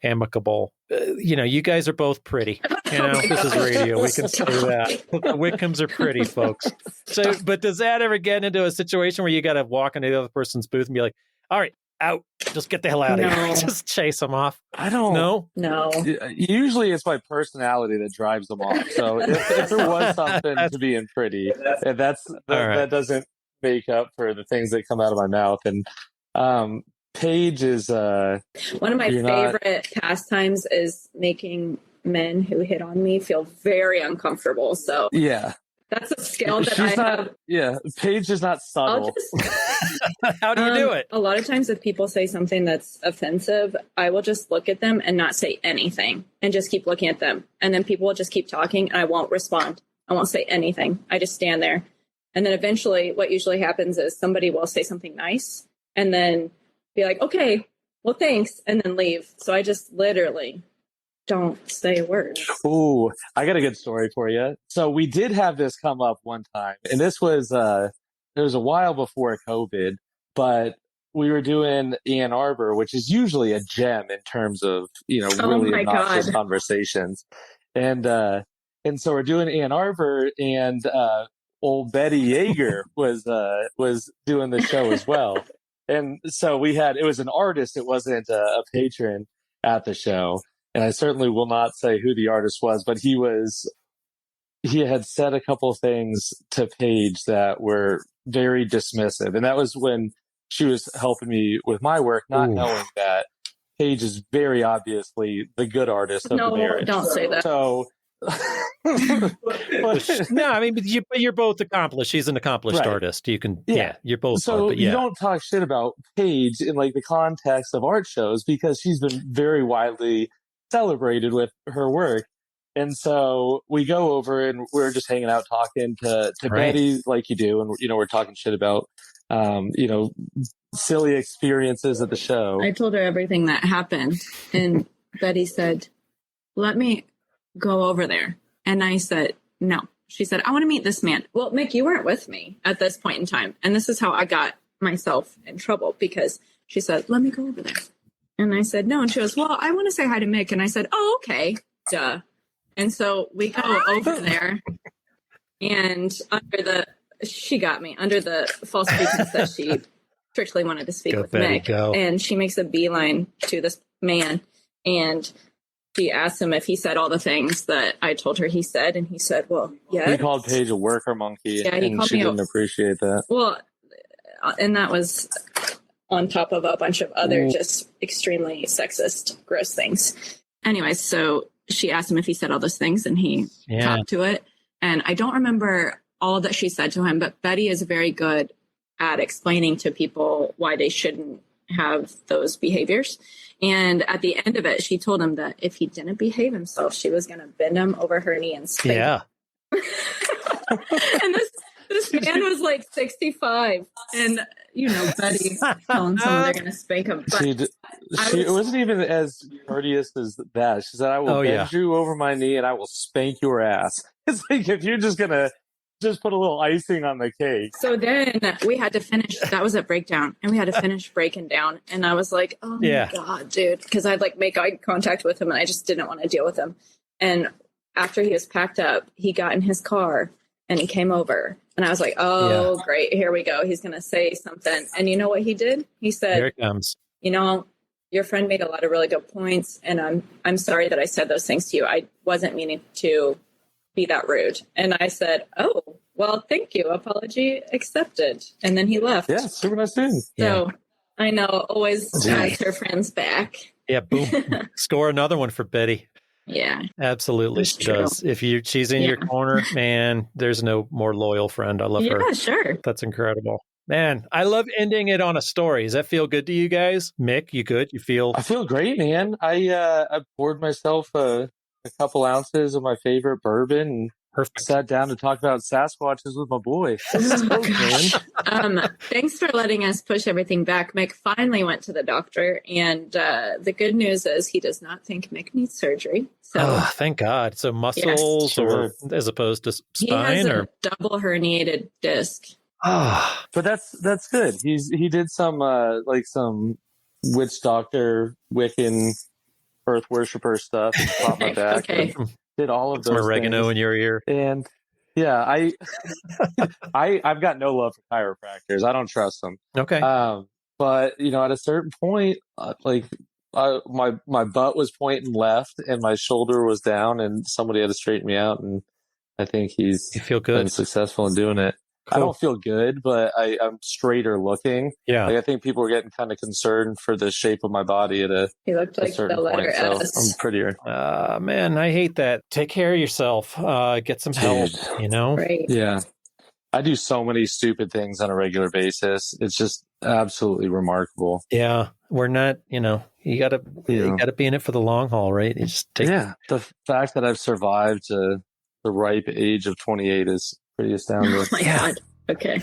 C: amicable. You guys are both pretty. This is radio. We can say that. The Whitcombs are pretty, folks. So, but does that ever get into a situation where you got to walk into the other person's booth and be like, all right, out, just get the hell out of here. Just chase them off.
E: I don't
D: No.
E: Usually it's my personality that drives them off. So if there was something to being pretty, that doesn't make up for the things that come out of my mouth. And Paige is
D: one of my favorite pastimes is making men who hit on me feel very uncomfortable. So
E: yeah,
D: that's a skill that I have.
E: Yeah, Paige is not subtle.
C: How do you do it?
D: A lot of times if people say something that's offensive, I will just look at them and not say anything and just keep looking at them. And then people will just keep talking and I won't respond. I won't say anything. I just stand there. And then eventually what usually happens is somebody will say something nice and then be like, okay, well, thanks, and then leave. So I just literally don't say a word.
E: Ooh, I got a good story for you. So we did have this come up one time, and this was it was a while before COVID, but we were doing Ann Arbor, which is usually a gem in terms of really obnoxious conversations, and so we're doing Ann Arbor, and old Betty Yeager was doing the show as well. And so it was an artist. It wasn't a patron at the show. And I certainly will not say who the artist was, but he had said a couple of things to Paige that were very dismissive. And that was when she was helping me with my work, not knowing that Paige is very obviously the good artist of the marriage.
D: No, don't say that.
E: So...
C: No, I mean, but you're both accomplished. She's an accomplished artist. You can, you're both.
E: So you don't talk shit about Paige in like the context of art shows because she's been very widely celebrated with her work. And so we go over and we're just hanging out talking to Betty like you do, and we're talking shit about silly experiences at the show.
D: I told her everything that happened, and Betty said, "Let me go over there." And I said, no. She said, I want to meet this man. Well, Mick, you weren't with me at this point in time. And this is how I got myself in trouble because she said, let me go over there. And I said, no. And she goes, well, I want to say hi to Mick. And I said, oh, okay. Duh. And so we go over there and she got me under the false pretense that she strictly wanted to speak with Mick. And she makes a beeline to this man and she asked him if he said all the things that I told her he said, and he said, well, yeah.
E: He called Paige a worker monkey, and she didn't appreciate that.
D: Well, and that was on top of a bunch of other just extremely sexist, gross things. Anyways, so she asked him if he said all those things, and he talked to it. And I don't remember all that she said to him, but Betty is very good at explaining to people why they shouldn't have those behaviors. And at the end of it, she told him that if he didn't behave himself, she was going to bend him over her knee and spank him. And this man was like 65. And, Betty telling someone they're going to spank him. But
E: it wasn't even as courteous as that. She said, I will bend you over my knee and I will spank your ass. It's like if you're just going to just put a little icing on the cake.
D: So then we had to finish. That was a breakdown, and we had to finish breaking down. And I was like, "Oh my god, dude!" Because I'd make eye contact with him, and I just didn't want to deal with him. And after he was packed up, he got in his car and he came over, and I was like, "Oh, great, here we go. He's gonna say something." And you know what he did? He said,
C: "Here it comes."
D: Your friend made a lot of really good points, and I'm sorry that I said those things to you. I wasn't meaning to be that rude. And I said, oh, well, thank you. Apology accepted. And then he left.
E: Yeah, super nice dude.
D: So I know, always has her friends back.
C: Yeah, boom. Score another one for Betty.
D: Yeah.
C: Absolutely. She does. If she's in your corner, man, there's no more loyal friend. I love her.
D: Yeah, sure.
C: That's incredible. Man, I love ending it on a story. Does that feel good to you guys? Mick, you good? You feel?
E: I feel great, man. I poured myself a couple ounces of my favorite bourbon and sat down to talk about Sasquatches with my boy.
D: Thanks for letting us push everything back. Mick finally went to the doctor, and the good news is he does not think Mick needs surgery. So,
C: thank God. So muscles, or as opposed to spine,
D: he has
C: or
D: a double herniated disc.
E: But that's good. He did some some witch doctor Wiccan earth worshiper stuff and popped my back.
D: Okay.
E: Did all of
C: some
E: those
C: oregano
E: things.
C: in your ear.
E: And yeah, I've got no love for chiropractors. I don't trust them.
C: Okay.
E: But at a certain point, my butt was pointing left and my shoulder was down, and somebody had to straighten me out. And I think you
C: feel good.
E: Been successful in doing it. Cool. I don't feel good, but I'm straighter looking.
C: Yeah.
E: I think people were getting kind of concerned for the shape of my body at
D: he looked like the letter
E: point,
D: S.
E: So I'm prettier.
C: Man, I hate that. Take care of yourself. Get some help,
D: Right.
E: Yeah. I do so many stupid things on a regular basis. It's just absolutely remarkable.
C: Yeah. We're not, you gotta be in it for the long haul, right? You just
E: the fact that I've survived to the ripe age of 28 is pretty astounding.
D: Oh my God. Okay.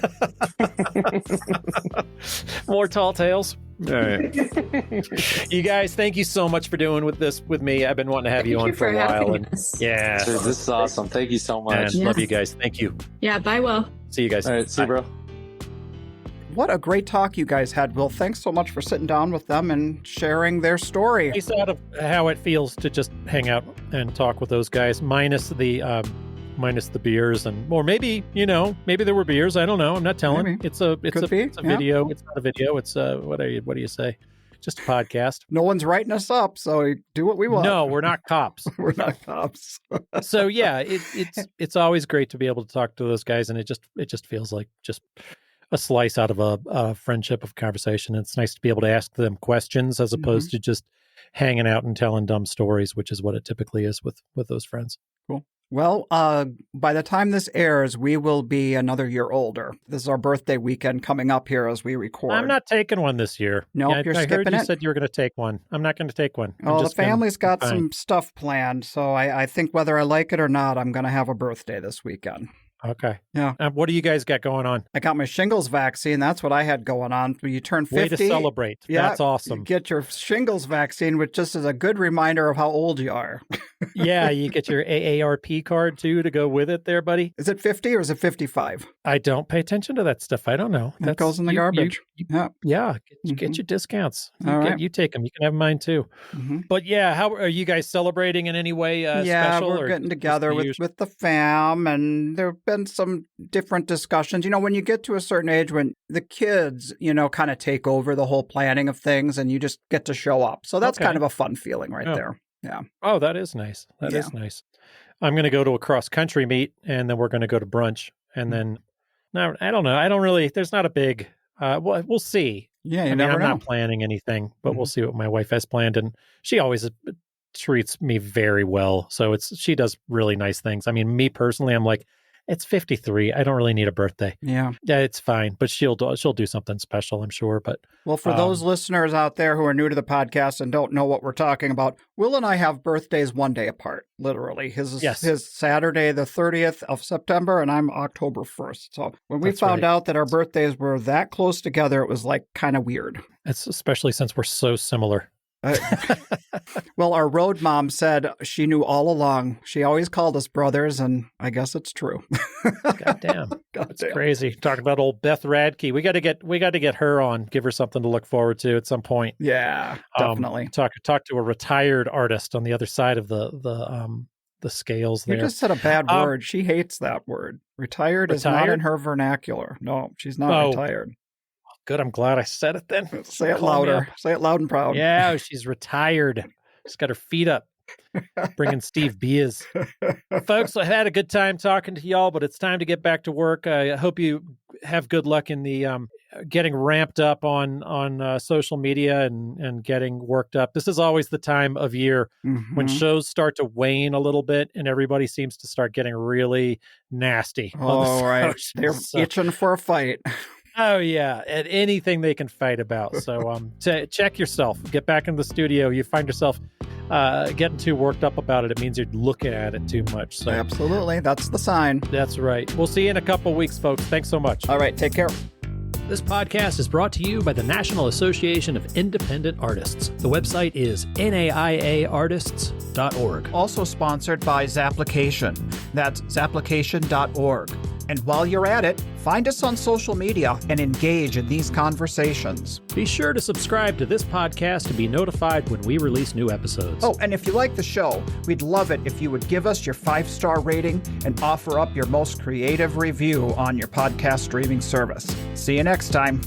C: More tall tales. All right. You guys, thank you so much for doing this with me. I've been wanting to have you on for a while. Yeah.
E: Dude, this is awesome. Thank you so much.
C: Love you guys. Thank you.
D: Yeah. Bye, Will.
C: See you guys.
E: All right. See you, bro.
A: What a great talk you guys had, Will. Thanks so much for sitting down with them and sharing their story.
B: Based out of how it feels to just hang out and talk with those guys, minus the beers, or maybe there were beers. I don't know. I'm not telling.
A: Maybe.
B: It's a video. It's not a video. It's what do you say? Just a podcast.
A: No one's writing us up, so we do what we want.
B: No, we're not cops.
A: We're not cops.
B: So yeah, it's always great to be able to talk to those guys, and it just feels like just a slice out of a friendship of conversation. It's nice to be able to ask them questions as opposed to just hanging out and telling dumb stories, which is what it typically is with those friends.
A: Cool. Well, by the time this airs, we will be another year older. This is our birthday weekend coming up here as we record.
B: I'm not taking one this year.
A: No, you're skipping it?
B: I heard you said you were going to take one. I'm not going to take one.
A: Oh, the family's got some stuff planned, so I think whether I like it or not, I'm going to have a birthday this weekend.
B: Okay.
A: Yeah.
B: What do you guys got going on?
A: I got my shingles vaccine. That's what I had going on. You turn 50.
B: Way to celebrate.
A: Yeah,
B: that's awesome.
A: You get your shingles vaccine, which just is a good reminder of how old you are.
B: Yeah, you get your AARP card, too, to go with it there, buddy.
A: Is it 50 or is it 55?
B: I don't pay attention to that stuff. I don't know.
A: That goes in the garbage.
B: Yeah, get your discounts.
A: Right.
B: You take them. You can have mine, too.
A: Mm-hmm.
B: But yeah, how are you guys celebrating in any way special?
A: Yeah, we're getting together with the fam, and there have been some different discussions. When you get to a certain age when the kids, kind of take over the whole planning of things and you just get to show up. So that's kind of a fun feeling right there. Yeah.
B: Oh, that is nice. That is nice. I'm going to go to a cross-country meet, and then we're going to go to brunch. And then, no, I don't know. I don't really, there's not a big, we'll see.
A: Yeah,
B: I'm not planning anything, but we'll see what my wife has planned. And she always treats me very well. So she does really nice things. I mean, me personally, I'm like, it's 53. I don't really need a birthday.
A: Yeah,
B: it's fine. But she'll do something special, I'm sure. But
A: well, for those listeners out there who are new to the podcast and don't know what we're talking about, Will and I have birthdays one day apart. Literally, his Saturday the 30th of September, and I'm October 1st. So when we found out that our birthdays were that close together, it was like kind of weird.
B: It's especially since we're so similar.
A: Well, our road mom said she knew all along. She always called us brothers, and I guess it's true.
B: Goddamn, that's crazy. Talking about old Beth Radke, we got to get her on. Give her something to look forward to at some point.
A: Yeah, definitely.
B: Talk to a retired artist on the other side of the scales. There,
A: you just said a bad word. She hates that word. Retired is not in her vernacular. No, she's not retired.
B: Good. I'm glad I said it then.
A: Say it louder. Say it loud and proud.
B: Yeah, she's retired. She's got her feet up. Bringing Steve Beers. Folks, I had a good time talking to y'all, but it's time to get back to work. I hope you have good luck in the getting ramped up on social media and getting worked up. This is always the time of year when shows start to wane a little bit and everybody seems to start getting really nasty.
A: Oh, right. They're itching for a fight.
B: Oh, yeah. And anything they can fight about. So check yourself. Get back in the studio. You find yourself getting too worked up about it. It means you're looking at it too much. So
A: absolutely. That's the sign.
B: That's right. We'll see you in a couple weeks, folks. Thanks so much.
A: All right. Take care.
C: This podcast is brought to you by the National Association of Independent Artists. The website is naiaartists.org.
A: Also sponsored by Zapplication. That's zapplication.org. And while you're at it, find us on social media and engage in these conversations.
C: Be sure to subscribe to this podcast to be notified when we release new episodes.
A: Oh, and if you like the show, we'd love it if you would give us your 5-star rating and offer up your most creative review on your podcast streaming service. See you next time.